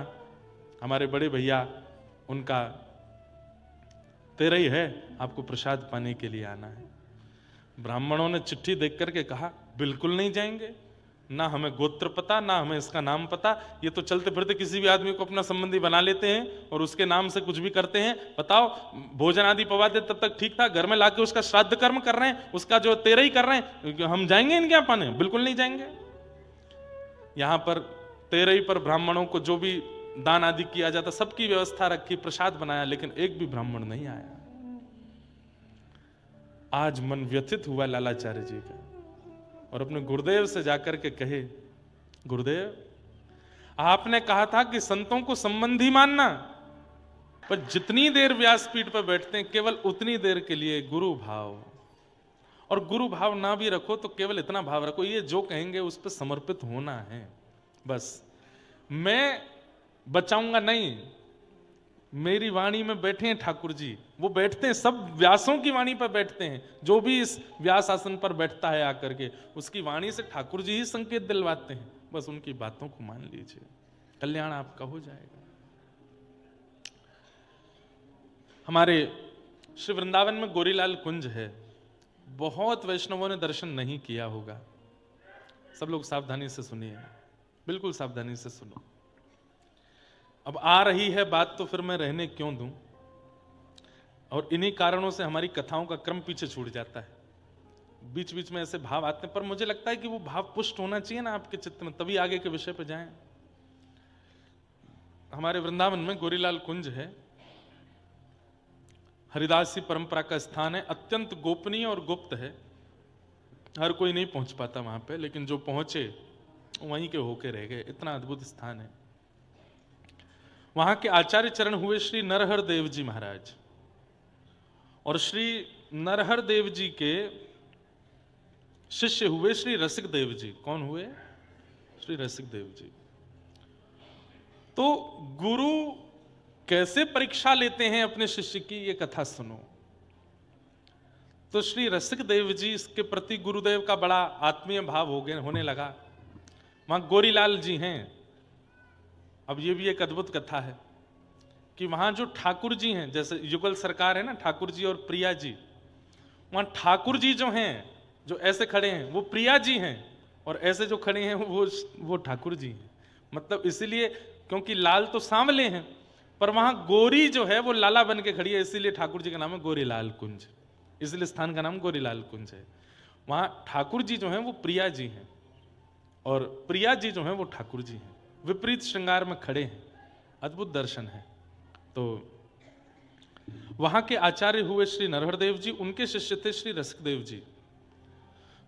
हमारे बड़े भैया उनका 13 है, आपको प्रसाद पाने के लिए आना है। ब्राह्मणों ने चिट्ठी देख करके कहा बिल्कुल नहीं जाएंगे, ना हमें गोत्र पता, ना हमें इसका नाम पता, ये तो चलते फिरते किसी भी आदमी को अपना संबंधी बना लेते हैं और उसके नाम से कुछ भी करते हैं। बताओ, भोजन आदि पवाते तब तक ठीक था, घर में लाके उसका श्राद्ध कर्म कर रहे हैं, उसका जो तेरा ही कर रहे हैं, हम जाएंगे इनके यहाँ पाने? बिल्कुल नहीं जाएंगे। यहां पर तेरही पर ब्राह्मणों को जो भी दान आदि किया जाता, सबकी व्यवस्था रखी, प्रसाद बनाया, लेकिन एक भी ब्राह्मण नहीं आया। आज मन व्यथित हुआ लालाचार्य जी का, और अपने गुरुदेव से जाकर के कहे, गुरुदेव आपने कहा था कि संतों को संबंधी मानना, पर जितनी देर व्यासपीठ पर बैठते हैं केवल उतनी देर के लिए गुरु भाव, और गुरु भाव ना भी रखो तो केवल इतना भाव रखो, ये जो कहेंगे उस पर समर्पित होना है बस। मैं बचाऊंगा नहीं, मेरी वाणी में बैठे हैं ठाकुर जी, वो बैठते हैं, सब व्यासों की वाणी पर बैठते हैं, जो भी इस व्यास आसन पर बैठता है आकर के उसकी वाणी से ठाकुर जी ही संकेत दिलवाते हैं। बस उनकी बातों को मान लीजिए, कल्याण आपका हो जाएगा। हमारे श्री वृंदावन में गोरीलाल कुंज है, बहुत वैष्णवों ने दर्शन नहीं किया होगा, सब लोग सावधानी से सुनिए, बिल्कुल सावधानी से सुनो। अब आ रही है बात तो फिर मैं रहने क्यों दूं, और इन्हीं कारणों से हमारी कथाओं का क्रम पीछे छूट जाता है, बीच बीच में ऐसे भाव आते हैं, पर मुझे लगता है कि वो भाव पुष्ट होना चाहिए ना आपके चित्त में, तभी आगे के विषय पर जाएं। हमारे वृंदावन में गोरीलाल कुंज है, हरिदासी परंपरा का स्थान है, अत्यंत गोपनीय और गुप्त है, हर कोई नहीं पहुंच पाता वहां पे, लेकिन जो पहुंचे वहीं के होके रह गए, इतना अद्भुत स्थान है। वहां के आचार्य चरण हुए श्री नरहर देव जी महाराज, और श्री नरहर देव जी के शिष्य हुए श्री रसिक देव जी। कौन हुए? श्री रसिक देव जी। तो गुरु कैसे परीक्षा लेते हैं अपने शिष्य की, ये कथा सुनो। तो श्री रसिक देव जी, इसके प्रति गुरुदेव का बड़ा आत्मीय भाव होने लगा। वहां गोरीलाल जी हैं। अब ये भी एक अद्भुत कथा है कि वहां जो ठाकुर जी हैं, जैसे युगल सरकार है ना, ठाकुर जी और प्रिया जी, वहां ठाकुर जी जो हैं, जो ऐसे खड़े हैं वो प्रिया जी हैं, और ऐसे जो खड़े हैं वो ठाकुर जी हैं। मतलब इसीलिए, क्योंकि लाल तो सांवले हैं, पर वहां गोरी जो है वो लाला बन के खड़ी है, इसीलिए ठाकुर जी का नाम है गोरीलाल कुंज, इसलिए स्थान का नाम गोरीलाल कुंज है। वहां ठाकुर जी जो हैं वो प्रिया जी हैं, और प्रिया जी जो हैं वो ठाकुर जी हैं, विपरीत श्रृंगार में खड़े हैं, अद्भुत दर्शन है। तो वहां के आचार्य हुए श्री नरहरदेव जी, उनके शिष्य थे श्री रसिक देव जी।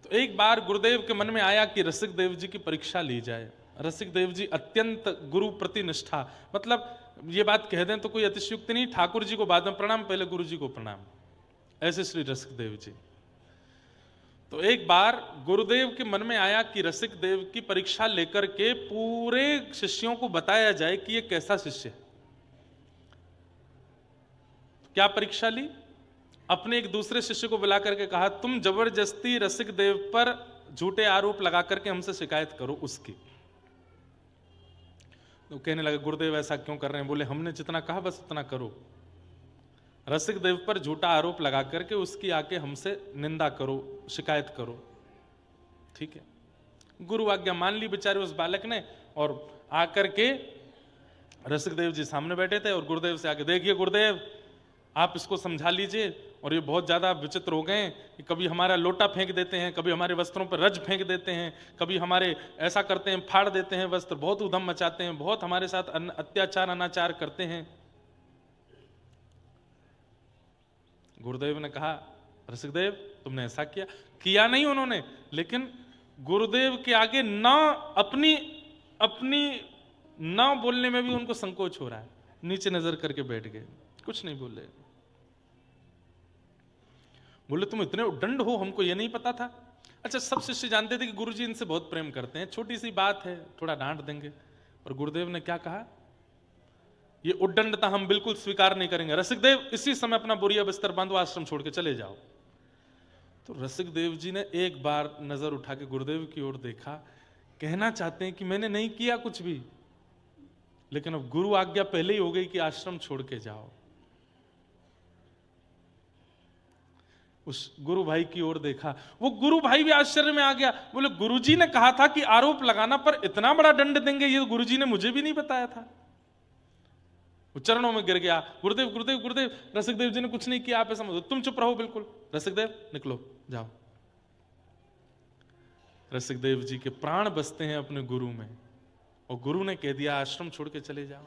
तो एक बार गुरुदेव के मन में आया कि रसिक देव जी की परीक्षा ली जाए। रसिक देव जी अत्यंत गुरु प्रति निष्ठा, मतलब ये बात कह दें तो कोई अतिशयुक्ति नहीं, ठाकुर जी को बाद में प्रणाम, पहले गुरु जी को प्रणाम, ऐसे श्री रसिक देव जी। तो एक बार गुरुदेव के मन में आया कि रसिक देव की परीक्षा लेकर के पूरे शिष्यों को बताया जाए कि ये कैसा शिष्य है। क्या परीक्षा ली? अपने एक दूसरे शिष्य को बुला करके कहा, तुम जबरदस्ती रसिक देव पर झूठे आरोप लगा करके हमसे शिकायत करो उसकी। तो कहने लगे, गुरुदेव ऐसा क्यों कर रहे हैं? बोले, हमने जितना कहा बस उतना करो, रसिक देव पर झूठा आरोप लगा करके उसकी आके हमसे निंदा करो, शिकायत करो। ठीक है, गुरु आज्ञा मान ली बेचारे उस बालक ने, और आकर के रसिक देव जी सामने बैठे थे, और गुरुदेव से आके, देखिए गुरुदेव आप इसको समझा लीजिए, और ये बहुत ज्यादा विचित्र हो गए कि कभी हमारा लोटा फेंक देते हैं, कभी हमारे वस्त्रों पर रज फेंक देते हैं, कभी हमारे ऐसा करते हैं, फाड़ देते हैं वस्त्र, बहुत उधम मचाते हैं, बहुत हमारे साथ अत्याचार अनाचार करते हैं। गुरुदेव ने कहा, रसिक देव तुमने ऐसा किया नहीं उन्होंने, लेकिन गुरुदेव के आगे अपनी ना बोलने में भी उनको संकोच हो रहा है, नीचे नजर करके बैठ गए, कुछ नहीं बोले। बोले, तुम इतने उद्दंड हो, हमको ये नहीं पता था। अच्छा, सब शिष्य जानते थे कि गुरुजी इनसे बहुत प्रेम करते हैं, छोटी सी बात है, थोड़ा डांट देंगे। और गुरुदेव ने क्या कहा, ये उद्दंडता हम बिल्कुल स्वीकार नहीं करेंगे, रसिक देव इसी समय अपना बोरिया बिस्तर बांधो, आश्रम छोड़ के चले जाओ। तो रसिक देव जी ने एक बार नजर उठा के गुरुदेव की ओर देखा, कहना चाहते हैं कि मैंने नहीं किया कुछ भी, लेकिन अब गुरु आज्ञा पहले ही हो गई कि आश्रम छोड़ के जाओ। उस गुरु भाई की ओर देखा, वो गुरु भाई भी आश्चर्य में आ गया। बोले गुरुजी ने कहा था कि आरोप लगाना पर इतना बड़ा दंड देंगे, ये गुरुजी ने मुझे भी नहीं बताया था। वो चरणों में गिर गया, गुरुदेव गुरुदेव गुरुदेव। रसिक देव जी ने कुछ नहीं किया, आप ऐसा मत, तुम चुप रहो बिल्कुल, रसिक देव निकलो जाओ। रसिक देव जी के प्राण बसते हैं अपने गुरु में, और गुरु ने कह दिया आश्रम छोड़ के चले जाओ।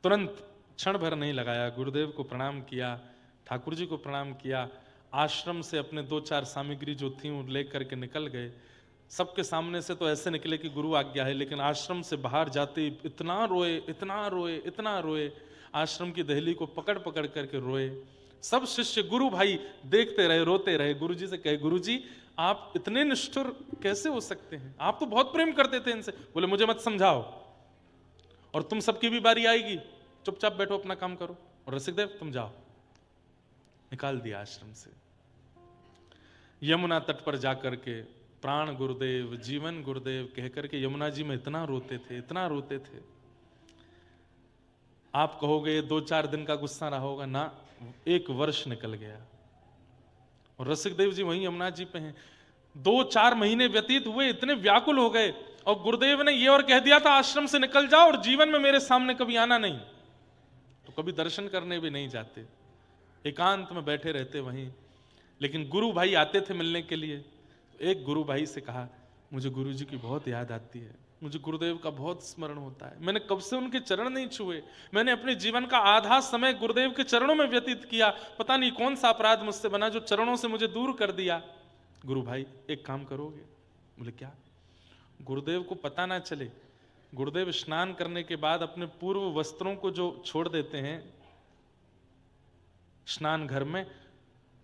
तुरंत क्षण भर नहीं लगाया, गुरुदेव को प्रणाम किया, ठाकुर जी को प्रणाम किया, आश्रम से अपने 2-4 सामग्री जो थी वो लेकर के निकल गए। सबके सामने से तो ऐसे निकले कि गुरु आज्ञा है, लेकिन आश्रम से बाहर जाते इतना रोए इतना रोए इतना रोए, आश्रम की दहली को पकड़ पकड़ करके रोए। सब शिष्य गुरु भाई देखते रहे, रोते रहे। गुरु जी से कहे, गुरु जी आप इतने निष्ठुर कैसे हो सकते हैं, आप तो बहुत प्रेम करते थे इनसे। बोले मुझे मत समझाओ, और तुम सबकी भी बारी आएगी, चुपचाप बैठो अपना काम करो, और रसिक देव तुम जाओ। निकाल दिया आश्रम से। यमुना तट पर जाकर के प्राण गुरुदेव जीवन गुरुदेव कहकर के यमुना जी में इतना रोते थे इतना रोते थे। आप कहोगे 2-4 दिन का गुस्सा रहा होगा, ना 1 वर्ष निकल गया, और रसिक देव जी वहीं यमुना जी पे हैं। 2-4 महीने व्यतीत हुए, इतने व्याकुल हो गए, और गुरुदेव ने ये और कह दिया था आश्रम से निकल जाओ और जीवन में मेरे सामने कभी आना नहीं। तो कभी दर्शन करने भी नहीं जाते, एकांत में बैठे रहते वहीं। लेकिन गुरु भाई आते थे मिलने के लिए। एक गुरु भाई से कहा, मुझे गुरु जी की बहुत याद आती है, मुझे गुरुदेव का बहुत स्मरण होता है, मैंने कब से उनके चरण नहीं छुए, मैंने अपने जीवन का आधा समय गुरुदेव के चरणों में व्यतीत किया, पता नहीं कौन सा अपराध मुझसे बना जो चरणों से मुझे दूर कर दिया। गुरु भाई एक काम करोगे? बोले क्या? गुरुदेव को पता ना चले। गुरुदेव स्नान करने के बाद अपने पूर्व वस्त्रों को जो छोड़ देते हैं स्नान घर में,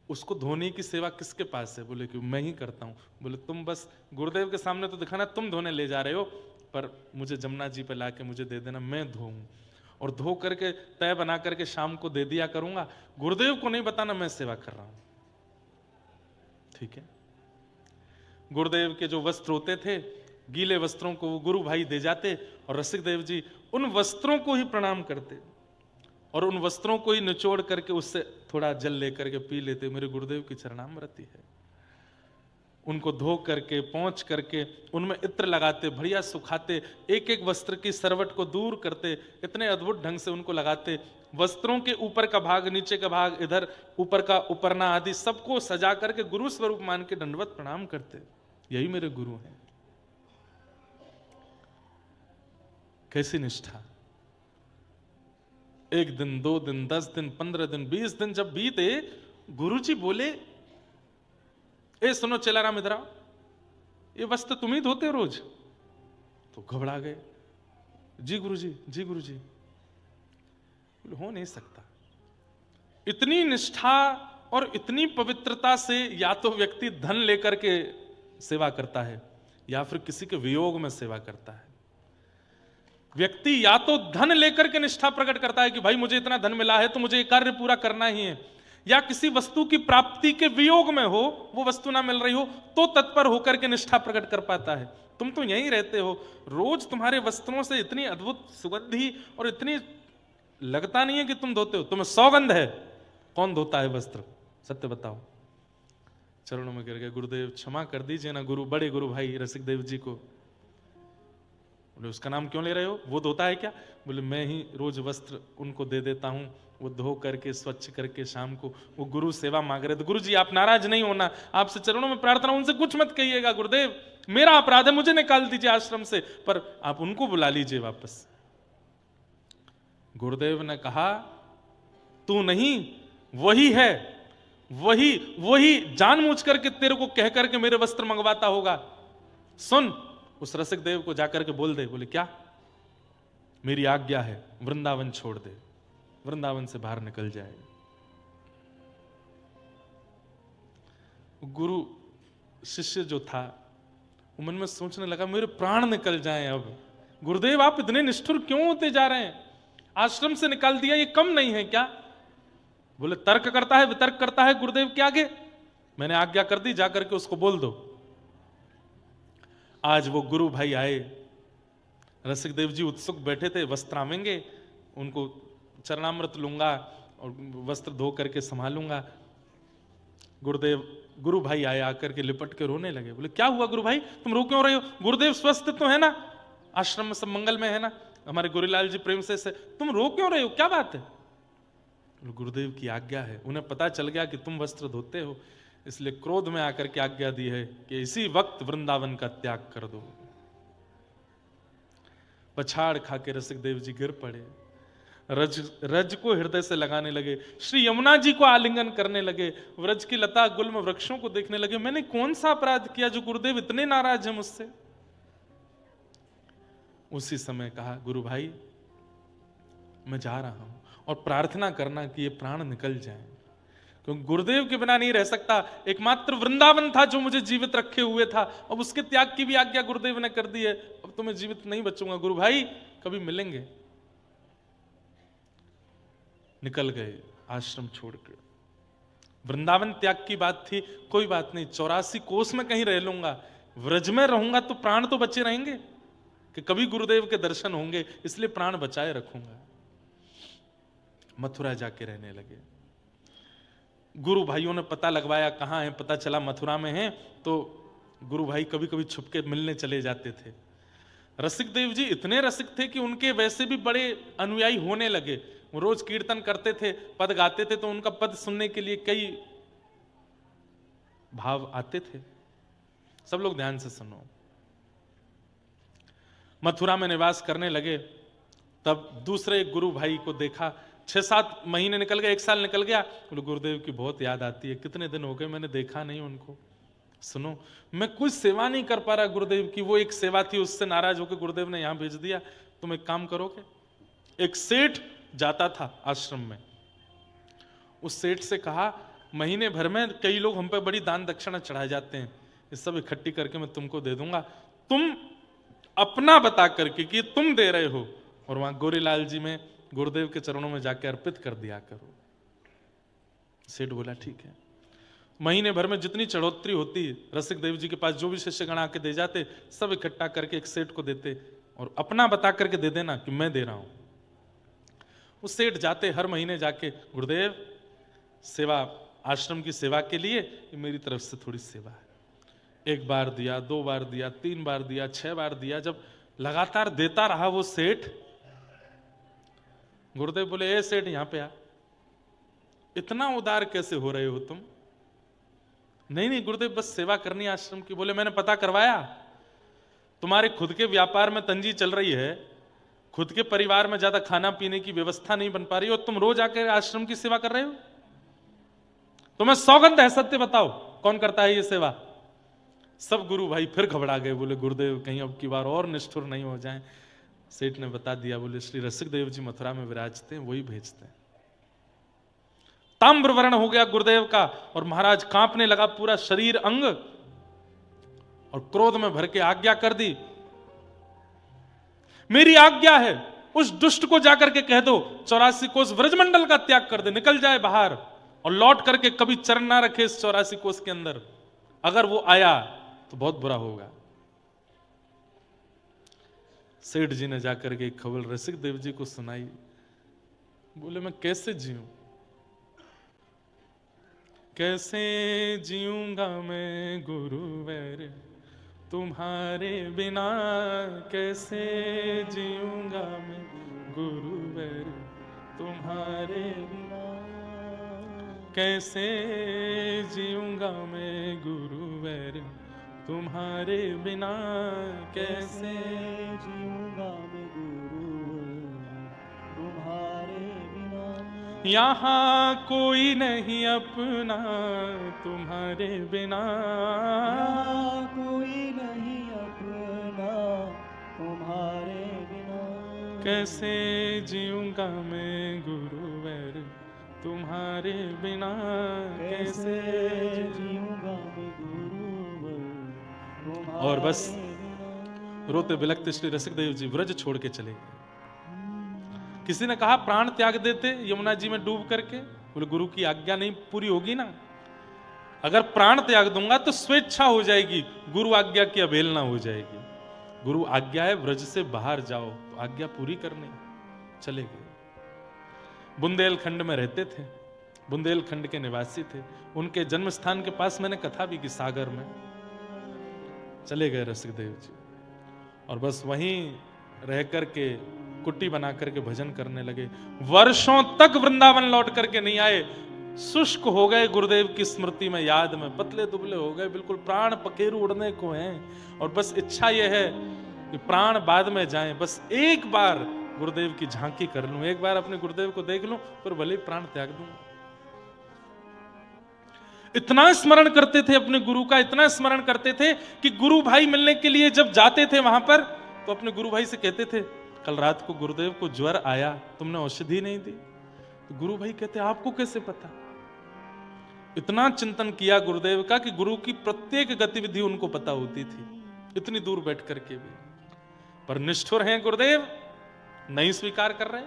उसको धोने की सेवा किसके पास है? बोले कि मैं ही करता हूं। बोले तुम बस गुरुदेव के सामने तो दिखाना तुम धोने ले जा रहे हो, पर मुझे जमुना जी पे लाके मुझे दे देना, मैं धोऊं, और धो करके तय बना करके शाम को दे दिया करूंगा, गुरुदेव को नहीं बताना मैं सेवा कर रहा हूं। ठीक है। गुरुदेव के जो वस्त्र होते थे, गीले वस्त्रों को वो गुरु भाई दे जाते, और रसिक देव जी उन वस्त्रों को ही प्रणाम करते, और उन वस्त्रों को ही निचोड़ करके उससे थोड़ा जल लेकर के पी लेते। मेरे गुरुदेव की चरणामृति है। उनको धो करके पोंछ करके उनमें इत्र लगाते, बढ़िया सुखाते, एक एक वस्त्र की सरवट को दूर करते, इतने अद्भुत ढंग से उनको लगाते। वस्त्रों के ऊपर का भाग, नीचे का भाग, इधर ऊपर का उपरना आदि सबको सजा करके गुरु स्वरूप मान के दंडवत प्रणाम करते। यही मेरे गुरु हैं। कैसी निष्ठा! 1 दिन 2 दिन 10 दिन 15 दिन 20 दिन जब बीते, गुरुजी बोले, ए सुनो चेलाराम इधर आओ, ये वस्त्र तुम ही धोते हो रोज? तो घबरा गए। जी गुरुजी, जी गुरुजी। बोले हो नहीं सकता। इतनी निष्ठा और इतनी पवित्रता से या तो व्यक्ति धन लेकर के सेवा करता है, या फिर किसी के वियोग में सेवा करता है। व्यक्ति या तो धन लेकर के निष्ठा प्रकट करता है कि भाई मुझे इतना धन मिला है तो मुझे ये कार्य पूरा करना ही है, या किसी वस्तु की प्राप्ति के वियोग में हो, वो वस्तु ना मिल रही हो तो तत्पर होकर के निष्ठा प्रकट कर पाता है। तुम तो यहीं रहते हो, रोज तुम्हारे वस्त्रों से इतनी अद्भुत सुगंधी और इतनी लगता नहीं है कि तुम धोते हो, तुम्हें सौगंध है। कौन धोता है वस्त्र? सत्य बताओ। चरणों में गिर गए, गुरुदेव क्षमा कर दीजिए ना, गुरु बड़े गुरु भाई रसिक देव जी को। बोले उसका नाम क्यों ले रहे हो, वो धोता है क्या? बोले मैं ही रोज वस्त्र उनको दे देता हूं, वो धो करके स्वच्छ करके शाम को वो गुरु सेवा मांग रहे थे। गुरु जी आप नाराज नहीं होना, आपसे चरणों में प्रार्थना, उनसे कुछ मत कहिएगा, गुरुदेव मेरा अपराध है, मुझे निकाल दीजिए आश्रम से, पर आप उनको बुला लीजिए वापस। गुरुदेव ने कहा तू नहीं, वही है, वही जानबूझ करके तेरे को कह करके मेरे वस्त्र मंगवाता होगा। सुन, उस रसिक देव को जाकर के बोल दे। बोले क्या? मेरी आज्ञा है, वृंदावन छोड़ दे, वृंदावन से बाहर निकल जाए। गुरु शिष्य जो था वो मन में सोचने लगा मेरे प्राण निकल जाएं अब। गुरुदेव आप इतने निष्ठुर क्यों होते जा रहे हैं? आश्रम से निकाल दिया, ये कम नहीं है क्या? बोले तर्क करता है, वितर्क करता है गुरुदेव के आगे। मैंने आज्ञा कर दी, जाकर के उसको बोल दो। आज वो गुरु भाई आए, रसिक देव जी उत्सुक बैठे थे, वस्त्रामेंगे, उनको चरणामृत लूंगा और वस्त्र धो करके संभालूंगा। गुरु भाई आए, आकर के लिपट के रोने लगे। बोले क्या हुआ गुरु भाई, तुम रो क्यों रहे हो? गुरुदेव स्वस्थ तो है ना, आश्रम में सब मंगल में है ना, हमारे गुरुलाल जी प्रेम से तुम रो क्यों रहे हो, क्या बात है? गुरुदेव की आज्ञा है, उन्हें पता चल गया कि तुम वस्त्र धोते हो, इसलिए क्रोध में आकर के आज्ञा दी है कि इसी वक्त वृंदावन का त्याग कर दो। पछाड़ खा के रसिक देव जी गिर पड़े, रज को हृदय से लगाने लगे, श्री यमुना जी को आलिंगन करने लगे, व्रज की लता गुल्म वृक्षों को देखने लगे। मैंने कौन सा अपराध किया जो गुरुदेव इतने नाराज हैं मुझसे? उसी समय कहा, गुरु भाई मैं जा रहा हूं, और प्रार्थना करना कि ये प्राण निकल जाए, क्योंकि गुरुदेव के बिना नहीं रह सकता। एकमात्र वृंदावन था जो मुझे जीवित रखे हुए था, अब उसके त्याग की भी आज्ञा गुरुदेव ने कर दी है, अब तो मैं जीवित नहीं बचूंगा। गुरु भाई कभी मिलेंगे। निकल गए आश्रम छोड़कर। वृंदावन त्याग की बात थी, कोई बात नहीं, 84 कोस में कहीं रह लूंगा, व्रज में रहूंगा तो प्राण तो बचे रहेंगे कि कभी गुरुदेव के दर्शन होंगे, इसलिए प्राण बचाए रखूंगा। मथुरा जाके रहने लगे। गुरु भाइयों ने पता लगवाया कहां है, पता चला मथुरा में है, तो गुरु भाई कभी कभी छुपके मिलने चले जाते थे। रसिक देव जी इतने रसिक थे कि उनके वैसे भी बड़े अनुयायी होने लगे। वो रोज कीर्तन करते थे, पद गाते थे, तो उनका पद सुनने के लिए कई भाव आते थे। सब लोग ध्यान से सुनो। मथुरा में निवास करने लगे, तब दूसरे गुरु भाई को देखा। 6-7 महीने निकल गए, 1 साल निकल गया। बोले गुरुदेव की बहुत याद आती है, कितने दिन हो गए मैंने देखा नहीं उनको। सुनो, मैं कुछ सेवा नहीं कर पा रहा गुरुदेव की, वो एक सेवा थी, उससे नाराज होकर गुरुदेव ने यहां भेज दिया। तुम एक काम करोगे? एक सेठ जाता था आश्रम में, उस सेठ से कहा महीने भर में कई लोग हम पे बड़ी दान दक्षिणा चढ़ाए जाते हैं, ये सब इकट्ठी करके मैं तुमको दे दूंगा, तुम अपना बता करके कि तुम दे रहे हो, और वहां गोरीलाल जी में गुरुदेव के चरणों में जाकर अर्पित कर दिया करो। सेठ बोला ठीक है। महीने भर में जितनी चढ़ोतरी होती, रसिक देव जी के पास जो भी शिष्यगण आके दे जाते, सब इकट्ठा करके एक सेठ को देते, और अपना बता करके दे देना कि मैं दे रहा हूं। उस सेठ जाते, हर महीने जाके, गुरुदेव सेवा, आश्रम की सेवा के लिए ये मेरी तरफ से थोड़ी सेवा है। 1 बार दिया, 2 बार दिया, 3 बार दिया, 6 बार दिया। जब लगातार देता रहा वो सेठ, गुरुदेव बोले ए सेठ यहां पे आ, इतना उदार कैसे हो रहे हो तुम? नहीं नहीं गुरुदेव बस सेवा करनी आश्रम की। बोले मैंने पता करवाया, तुम्हारे खुद के व्यापार में तंजी चल रही है, खुद के परिवार में ज्यादा खाना पीने की व्यवस्था नहीं बन पा रही हो, तुम रोज आकर आश्रम की सेवा कर रहे हो? तुम्हें सौगंध है, सत्य बताओ कौन करता है ये सेवा? सब गुरु भाई फिर घबरा गए, बोले गुरुदेव कहीं अब की बार और निष्ठुर नहीं हो जाएं। सेठ ने बता दिया, बोले श्री रसिक देव जी मथुरा में विराजते हैं, वही भेजते हैं। ताम्र वर्ण हो गया गुरुदेव का, और महाराज कांपने लगा पूरा शरीर अंग, और क्रोध में भर के आज्ञा कर दी, मेरी आज्ञा है उस दुष्ट को जाकर के कह दो 84 कोस व्रजमंडल का त्याग कर दे, निकल जाए बाहर, और लौट करके कभी चरण ना रखे इस 84 कोस के अंदर। अगर वो आया तो बहुत बुरा होगा। सेठ जी ने जाकर के खबर रसिक देव जी को सुनाई। बोले मैं कैसे जीऊं, कैसे जीऊंगा मैं गुरुवर तुम्हारे बिना, कैसे जीऊंगा मैं गुरुवर तुम्हारे बिना, कैसे जीऊंगा मैं गुरुवर तुम्हारे बिना, कैसे जीऊंगा मैं गुरुवर तुम्हारे बिना। यहाँ कोई नहीं अपना तुम्हारे बिना, कोई नहीं अपना तुम्हारे बिना, कैसे जीऊंगा मैं गुरुवर तुम्हारे बिना, कैसे जीऊंगा मैं गुरुवर। और बस रोते बिलखते श्री रसिक देव जी व्रज छोड़ के चले गए। किसी ने कहा प्राण त्याग देते यमुना जी में डूब करके। बोले गुरु की आज्ञा नहीं पूरी होगी ना, अगर प्राण त्याग दूंगा तो स्वेच्छा हो जाएगी, गुरु आज्ञा की अवहेलना हो जाएगी। गुरु आज्ञा है व्रज से बाहर जाओ, तो आज्ञा पूरी करनी। चले गए। बुंदेलखंड में रहते थे, बुंदेलखंड के निवासी थे। उनके जन्म स्थान के पास मैंने कथा भी की, सागर में चले गए रसिकदेव जी, और बस वहीं रह करके कुट्टी बना करके भजन करने लगे। वर्षों तक वृंदावन लौट करके नहीं आए, शुष्क हो गए गुरुदेव की स्मृति में, याद में, पतले दुबले हो गए, बिल्कुल प्राण पखेरु उड़ने को हैं, और बस इच्छा यह है कि प्राण बाद में जाएं, बस एक बार गुरुदेव की झांकी कर लूं, एक बार अपने गुरुदेव को देख लूं, फिर भले ही प्राण त्याग दूं। इतना स्मरण करते थे अपने गुरु का, इतना स्मरण करते थे कि गुरु भाई मिलने के लिए जब जाते थे वहां पर, तो अपने गुरु भाई से कहते थे, कल रात को गुरुदेव को ज्वर आया, तुमने औषधि नहीं दी। तो गुरु भाई कहते, आपको कैसे पता? इतना चिंतन किया गुरुदेव का कि गुरु की प्रत्येक गतिविधि उनको पता होती थी, इतनी दूर बैठ करके भी। पर निष्ठुर हैं गुरुदेव, नहीं स्वीकार कर रहे।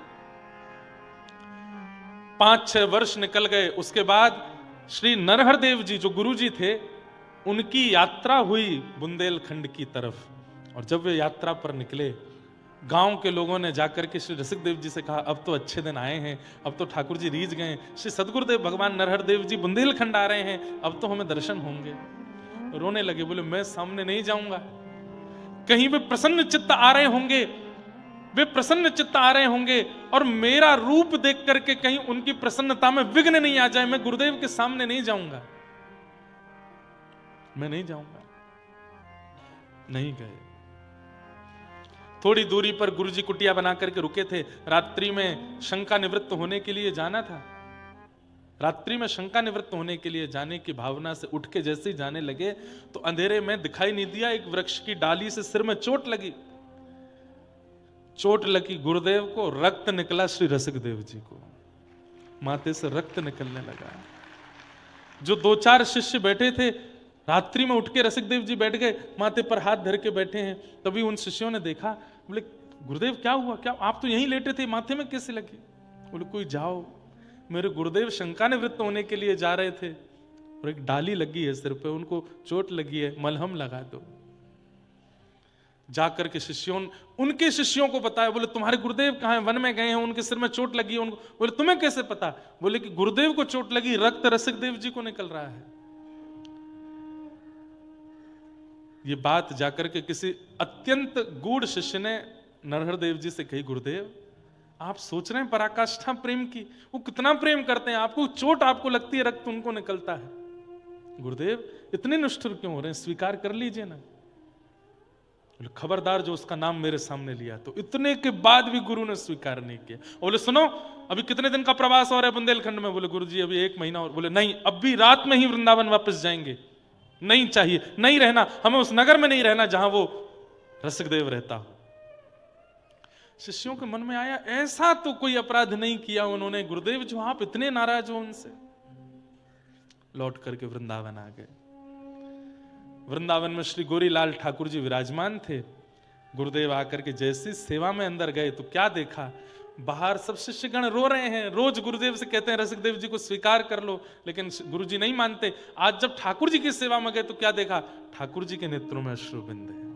5-6 वर्ष निकल गए। उसके बाद श्री नरहर देव जी जो गुरु जी थे, उनकी यात्रा हुई बुंदेलखंड की तरफ, और जब वे यात्रा पर निकले, गांव के लोगों ने जाकर के श्री रसिक देव जी से कहा, अब तो अच्छे दिन आए हैं, अब तो ठाकुर जी रीझ गए, श्री सदगुरुदेव भगवान नरहर देव जी बुंदेलखंड आ रहे हैं, अब तो हमें दर्शन होंगे। रोने लगे, बोले मैं सामने नहीं जाऊंगा, कहीं वे प्रसन्न चित्त आ रहे होंगे, वे प्रसन्न चित्त आ रहे होंगे, और मेरा रूप देख करके कहीं उनकी प्रसन्नता में विघ्न नहीं आ जाए, मैं गुरुदेव के सामने नहीं जाऊंगा, मैं नहीं जाऊंगा। नहीं गए। थोड़ी दूरी पर गुरुजी कुटिया बना करके रुके थे। रात्रि में शंका निवृत्त होने के लिए जाना था, रात्रि में शंका निवृत्त होने के लिए जाने की भावना से उठ के जैसे ही जाने लगे, तो अंधेरे में दिखाई नहीं दिया, एक वृक्ष की डाली से सिर में चोट लगी। चोट लगी गुरुदेव को, रक्त निकला श्री रसिक देव जी को, माथे से रक्त निकलने लगा। जो 2-4 शिष्य बैठे थे, रात्रि में उठ के रसिक देव जी बैठ गए, माथे पर हाथ धर के बैठे हैं। तभी उन शिष्यों ने देखा, बोले गुरुदेव क्या हुआ, क्या आप तो यहीं लेटे थे, माथे में कैसे लगी? बोले कोई जाओ, मेरे गुरुदेव शंका निवृत्त होने के लिए जा रहे थे, और एक डाली लगी है सिर पे, उनको चोट लगी है, मलहम लगा दो। जाकर के शिष्यों, उनके शिष्यों को बताया, बोले तुम्हारे गुरुदेव कहाँ हैं? वन में गए हैं, उनके सिर में चोट लगी है उनको। बोले तुम्हें कैसे पता? बोले कि गुरुदेव को चोट लगी, रक्त रसिक देव जी को निकल रहा है। ये बात जाकर के किसी अत्यंत गूढ़ शिष्य ने नरहर देव जी से कही, गुरुदेव आप सोच रहे हैं पराकाष्ठा प्रेम की, वो कितना प्रेम करते हैं आपको, चोट आपको लगती है, रक्त उनको निकलता है। गुरुदेव इतने निष्ठुर क्यों हो रहे हैं, स्वीकार कर लीजिए ना। खबरदार जो उसका नाम मेरे सामने लिया। तो इतने के बाद भी गुरु ने स्वीकार नहीं किया। बोले सुनो, अभी कितने दिन का प्रवास हो रहा है बुंदेलखंड में? बोले गुरुजी अभी 1 महीना और। बोले नहीं, अभी रात में ही वृंदावन वापस जाएंगे, नहीं चाहिए, नहीं रहना, हमें उस नगर में नहीं रहना जहां वो रसिकदेव रहता हो। शिष्यों के मन में आया, ऐसा तो कोई अपराध नहीं किया उन्होंने गुरुदेव जो आप इतने नाराज हो उनसे। लौट करके वृंदावन आ गए। वृंदावन में श्री गोरीलाल ठाकुर जी विराजमान थे। गुरुदेव आकर के जैसी सेवा में अंदर गए तो क्या देखा, बाहर सब शिष्यगण रो रहे हैं। रोज गुरुदेव से कहते हैं रसिकदेव जी को स्वीकार कर लो, लेकिन गुरुजी नहीं मानते। आज जब ठाकुर जी की सेवा में गए तो क्या देखा, ठाकुर जी के नेत्रों में अश्रुबिंद है।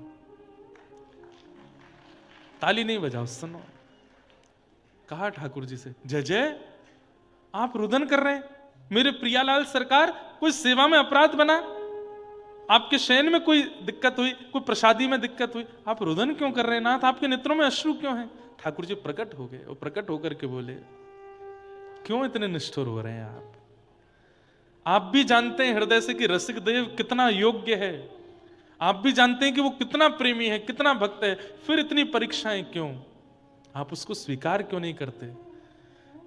ताली नहीं बजाओ, सुनो। कहा ठाकुर जी से, जय जय, आप रुदन कर रहे हैं, मेरे प्रियालाल सरकार, कोई सेवा में अपराध बना, आपके शयन में कोई दिक्कत हुई, कोई प्रसादी में दिक्कत हुई, आप रुदन क्यों कर रहे हैं नाथ, आपके नेत्रों में अश्रु क्यों हैं? ठाकुर जी प्रकट हो गए और प्रकट होकर के बोले, क्यों इतने निष्ठुर हो रहे हैं आप भी जानते हैं हृदय से कि रसिकदेव कितना योग्य है, आप भी जानते हैं कि वो कितना प्रेमी है, कितना भक्त है, फिर इतनी परीक्षाएं क्यों? आप उसको स्वीकार क्यों नहीं करते?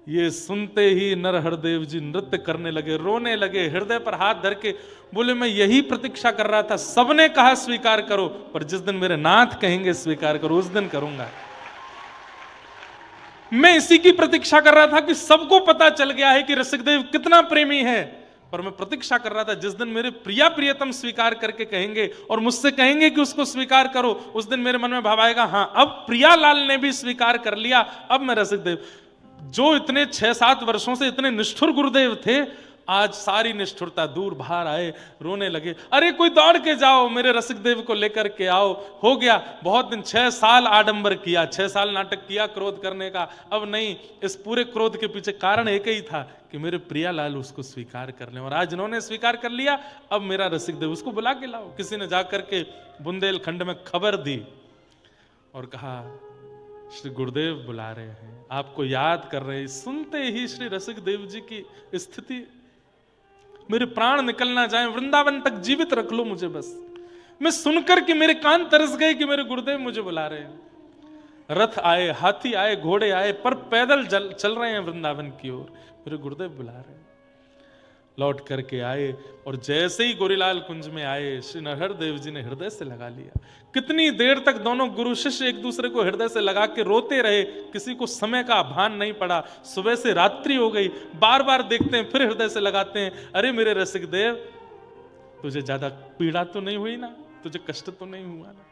ये सुनते ही नरहरदेव जी नृत्य करने लगे, रोने लगे, हृदय पर हाथ धर के बोले, मैं यही प्रतीक्षा कर रहा था, सबने कहा स्वीकार करो, पर जिस दिन मेरे नाथ कहेंगे स्वीकार करो उस दिन करूंगा। मैं इसी की प्रतीक्षा कर रहा था कि सबको पता चल गया है कि रसिकदेव कितना प्रेमी है, पर मैं प्रतीक्षा कर रहा था जिस दिन मेरे प्रिया प्रियतम स्वीकार करके कहेंगे और मुझसे कहेंगे कि उसको स्वीकार करो, उस दिन मेरे मन में भाव आएगा, हाँ अब प्रियालाल ने भी स्वीकार कर लिया, अब मैं रसिकदेव। जो इतने 6-7 वर्षों से इतने निष्ठुर गुरुदेव थे, आज सारी निष्ठुरता दूर, बाहर आए, रोने लगे। अरे कोई दौड़ के जाओ, मेरे रसिक देव को लेकर के आओ। हो गया बहुत दिन, 6 साल आडंबर किया, 6 साल नाटक किया क्रोध करने का, अब नहीं। इस पूरे क्रोध के पीछे कारण एक ही था कि मेरे प्रियालाल उसको स्वीकार कर लें, और आज इन्होंने स्वीकार कर लिया। अब मेरा रसिक देव, उसको बुला के लाओ। किसी ने जाकर के बुंदेलखंड में खबर दी और कहा श्री गुरुदेव बुला रहे हैं, आपको याद कर रहे हैं। सुनते ही श्री रसिक देव जी की स्थिति, मेरे प्राण निकलना जाए, वृंदावन तक जीवित रख लो मुझे बस। मैं सुनकर कि मेरे कान तरस गए कि मेरे गुरुदेव मुझे बुला रहे हैं। रथ आए, हाथी आए, घोड़े आए, पर पैदल चल रहे हैं वृंदावन की ओर, मेरे गुरुदेव बुला रहे हैं। लौट करके आए और जैसे ही गोरीलाल कुंज में आए, श्री नरहर देव जी ने हृदय से लगा लिया। कितनी देर तक दोनों गुरु शिष्य एक दूसरे को हृदय से लगा के रोते रहे, किसी को समय का भान नहीं पड़ा। सुबह से रात्रि हो गई, बार बार देखते हैं, फिर हृदय से लगाते हैं। अरे मेरे रसिक देव, तुझे ज्यादा पीड़ा तो नहीं हुई ना, तुझे कष्ट तो नहीं हुआ ना?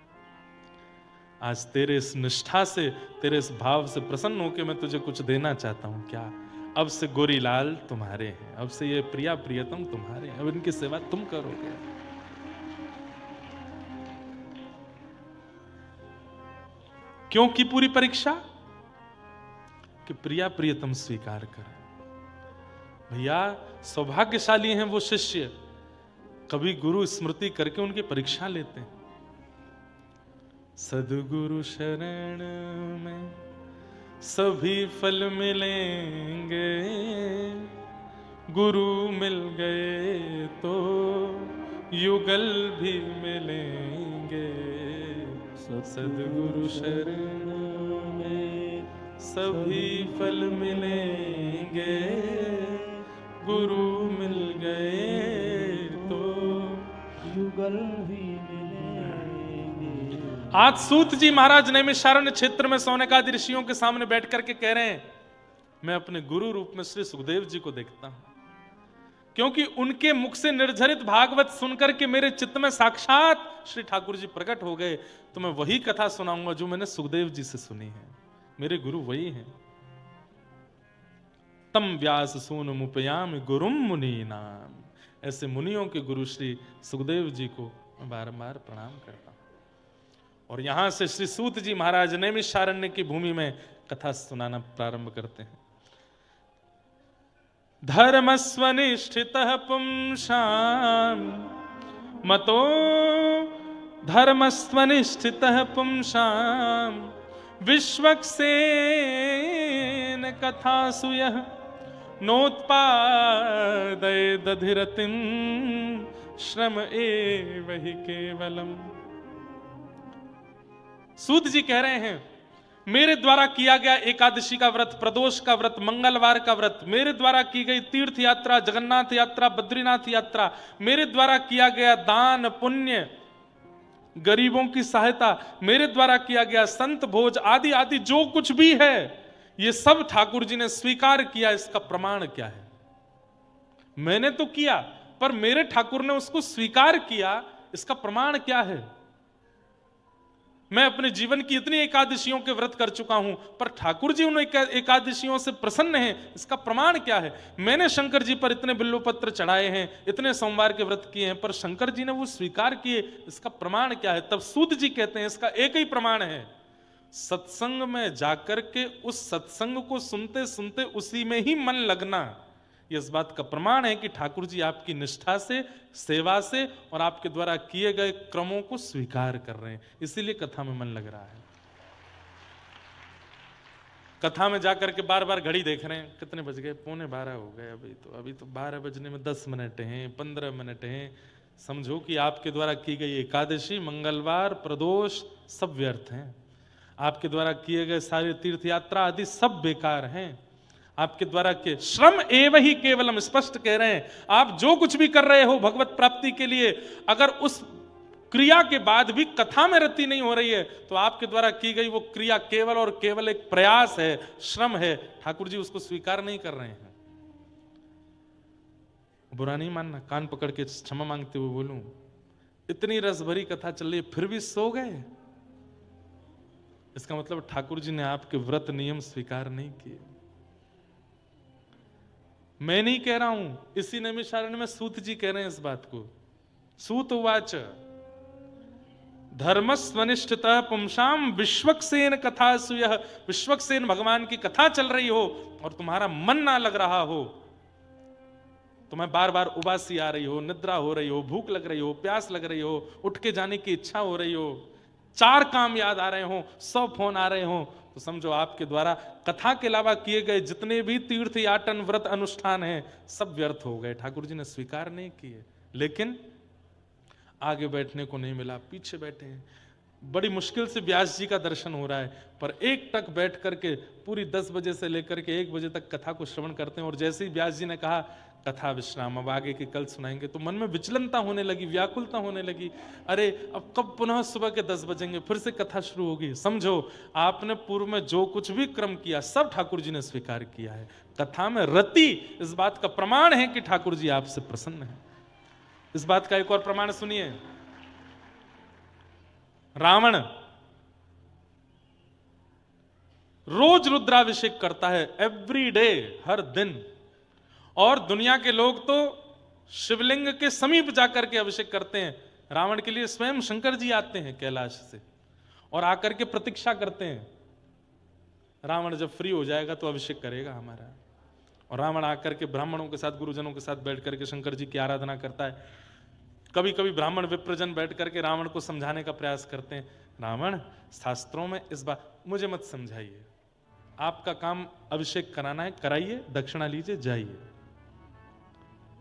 आज तेरे इस निष्ठा से, तेरे इस भाव से प्रसन्न होकर मैं तुझे कुछ देना चाहता हूं। क्या? अब से गोरीलाल तुम्हारे हैं, अब से ये प्रिया प्रियतम तुम्हारे हैं, अब इनकी सेवा तुम करोगे। क्यों की पूरी परीक्षा? कि प्रिया प्रियतम स्वीकार करें। भैया सौभाग्यशाली हैं वो शिष्य, कभी गुरु स्मृति करके उनकी परीक्षा लेते हैं। सद्गुरु शरण में सभी फल मिलेंगे, गुरु मिल गए तो युगल भी मिलेंगे। सद्गुरु शरण में सभी फल मिलेंगे, गुरु मिल गए तो युगल भी मिलेंगे। आज सूत जी महाराज नैमिषारण्य क्षेत्र में सौनकादि ऋषियों के सामने बैठ करके कह रहे हैं, मैं अपने गुरु रूप में श्री सुखदेव जी को देखता हूं, क्योंकि उनके मुख से निर्झरित भागवत सुनकर के मेरे चित्त में साक्षात श्री ठाकुर जी प्रकट हो गए। तो मैं वही कथा सुनाऊंगा जो मैंने सुखदेव जी से सुनी है। मेरे गुरु वही हैं। तम व्यास सून मुपयाम गुरुम मुनि नाम। ऐसे मुनियों के गुरु श्री सुखदेव जी को मैं बारंबार प्रणाम करता हूं। और यहां से श्री सूत जी महाराज नैमिषारण्य की भूमि में कथा सुनाना प्रारंभ करते हैं। धर्मस्वनिष्ठितः पुंसां मतो धर्मस्वनिष्ठितः पुंसां विश्वक्सेन कथासु यः नोत्पादयेदधिरतिं श्रम एव हि केवलम्। सूत जी कह रहे हैं, मेरे द्वारा किया गया एकादशी का व्रत, प्रदोष का व्रत, मंगलवार का व्रत, मेरे द्वारा की गई तीर्थ यात्रा, जगन्नाथ यात्रा, बद्रीनाथ यात्रा, मेरे द्वारा किया गया दान पुण्य, गरीबों की सहायता, मेरे द्वारा किया गया संत भोज आदि आदि जो कुछ भी है, ये सब ठाकुर जी ने स्वीकार किया। इसका प्रमाण क्या है? मैंने तो किया, पर मेरे ठाकुर ने उसको स्वीकार किया, इसका प्रमाण क्या है? मैं अपने जीवन की इतनी एकादशियों के व्रत कर चुका हूं, पर ठाकुर जी उन एकादशियों से प्रसन्न हैं, इसका प्रमाण क्या है? मैंने शंकर जी पर इतने बिल्वपत्र चढ़ाए हैं, इतने सोमवार के व्रत किए हैं, पर शंकर जी ने वो स्वीकार किए, इसका प्रमाण क्या है? तब सूत जी कहते हैं, इसका एक ही प्रमाण है, सत्संग में जाकर के उस सत्संग को सुनते सुनते उसी में ही मन लगना। ये इस बात का प्रमाण है कि ठाकुर जी आपकी निष्ठा से, सेवा से और आपके द्वारा किए गए क्रमों को स्वीकार कर रहे हैं, इसीलिए कथा में मन लग रहा है। कथा में जाकर के बार बार घड़ी देख रहे हैं, कितने बज गए? 11:15 हो गए। अभी तो 12 बजने में 10 मिनट हैं, 15 मिनट हैं। समझो कि आपके द्वारा की गई एकादशी, मंगलवार, प्रदोष सब व्यर्थ हैं। आपके द्वारा किए गए सारे तीर्थ यात्रा आदि सब बेकार हैं। आपके द्वारा के श्रम एव ही केवलम, स्पष्ट कह रहे हैं, आप जो कुछ भी कर रहे हो भगवत प्राप्ति के लिए, अगर उस क्रिया के बाद भी कथा में रति नहीं हो रही है, तो आपके द्वारा की गई वो क्रिया केवल और केवल एक प्रयास है, श्रम है। ठाकुर जी उसको स्वीकार नहीं कर रहे हैं। बुरा नहीं मानना, कान पकड़ के क्षमा मांगते हुए बोलूं, इतनी रस भरी कथा चल रही है फिर भी सो गए, इसका मतलब ठाकुर जी ने आपके व्रत नियम स्वीकार नहीं किए। मैं नहीं कह रहा हूं, इसी नैमिषारण्य में सूत जी कह रहे हैं इस बात को। सूत उवाच धर्मस्वनिष्ठतः पुंसाम विश्वक्सेन कथा सुयः। विश्वक्सेन भगवान की कथा चल रही हो और तुम्हारा मन ना लग रहा हो, तुम्हें बार बार उबासी आ रही हो, निद्रा हो रही हो, भूख लग रही हो, प्यास लग रही हो, उठ के जाने की इच्छा हो रही हो, 4 काम याद आ रहे हो, 100 फोन आ रहे हो, तो समझो आपके द्वारा कथा के अलावा किए गए जितने भी तीर्थ याटन व्रत अनुष्ठान हैं सब व्यर्थ हो गए। ठाकुर जी ने स्वीकार नहीं किए, लेकिन आगे बैठने को नहीं मिला, पीछे बैठे हैं। बड़ी मुश्किल से व्यास जी का दर्शन हो रहा है, पर एक टक बैठ करके पूरी 10 बजे से लेकर के 1 बजे तक कथा को श्रवण करते हैं। और जैसे ही व्यास जी ने कहा कथा विश्राम, अब आगे की कल सुनाएंगे, तो मन में विचलनता होने लगी, व्याकुलता होने लगी। अरे अब कब पुनः सुबह के 10 बजेंगे, फिर से कथा शुरू होगी। समझो आपने पूर्व में जो कुछ भी क्रम किया सब ठाकुर जी ने स्वीकार किया है। कथा में रति इस बात का प्रमाण है कि ठाकुर जी आपसे प्रसन्न है। इस बात का एक और प्रमाण सुनिए। रावण रोज रुद्राभिषेक करता है, एवरी डे, हर दिन, और दुनिया के लोग तो शिवलिंग के समीप जाकर के अभिषेक करते हैं। रावण के लिए स्वयं शंकर जी आते हैं कैलाश से और आकर के प्रतीक्षा करते हैं, रावण जब फ्री हो जाएगा तो अभिषेक करेगा हमारा। और रावण आकर के ब्राह्मणों के साथ, गुरुजनों के साथ बैठ करके शंकर जी की आराधना करता है। कभी कभी ब्राह्मण विप्रजन बैठ करके रावण को समझाने का प्रयास करते हैं, रावण शास्त्रों में इस बात, मुझे मत समझाइए, आपका काम अभिषेक कराना है, कराइए, दक्षिणा लीजिए, जाइए।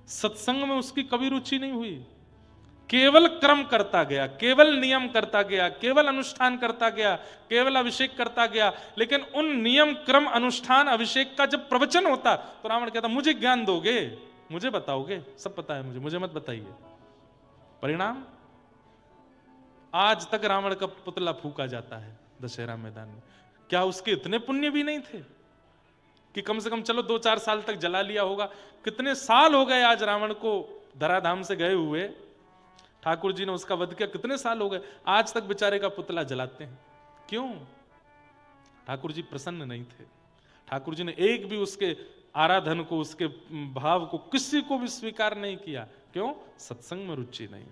सत्संग में उसकी कभी रुचि नहीं हुई, केवल क्रम करता गया, केवल नियम करता गया, केवल अनुष्ठान करता गया, केवल अभिषेक करता गया। लेकिन उन नियम, क्रम, अनुष्ठान, अभिषेक का जब प्रवचन होता तो रावण कहता मुझे ज्ञान दोगे, मुझे बताओगे, सब पता है मुझे मत बताइए। परिणाम आज तक रावण का पुतला फूका जाता है दशहरा मैदान में। क्या उसके इतने पुण्य भी नहीं थे कि कम से कम चलो 2-4 साल तक जला लिया होगा? कितने साल हो गए आज रावण को धराधाम से गए हुए, ठाकुर जी ने उसका वध किया, कितने साल हो गए, आज तक बेचारे का पुतला जलाते हैं। क्यों? ठाकुर जी प्रसन्न नहीं थे। ठाकुर जी ने एक भी उसके आराधन को, उसके भाव को, किसी को भी स्वीकार नहीं किया। क्यों? सत्संग में रुचि नहीं।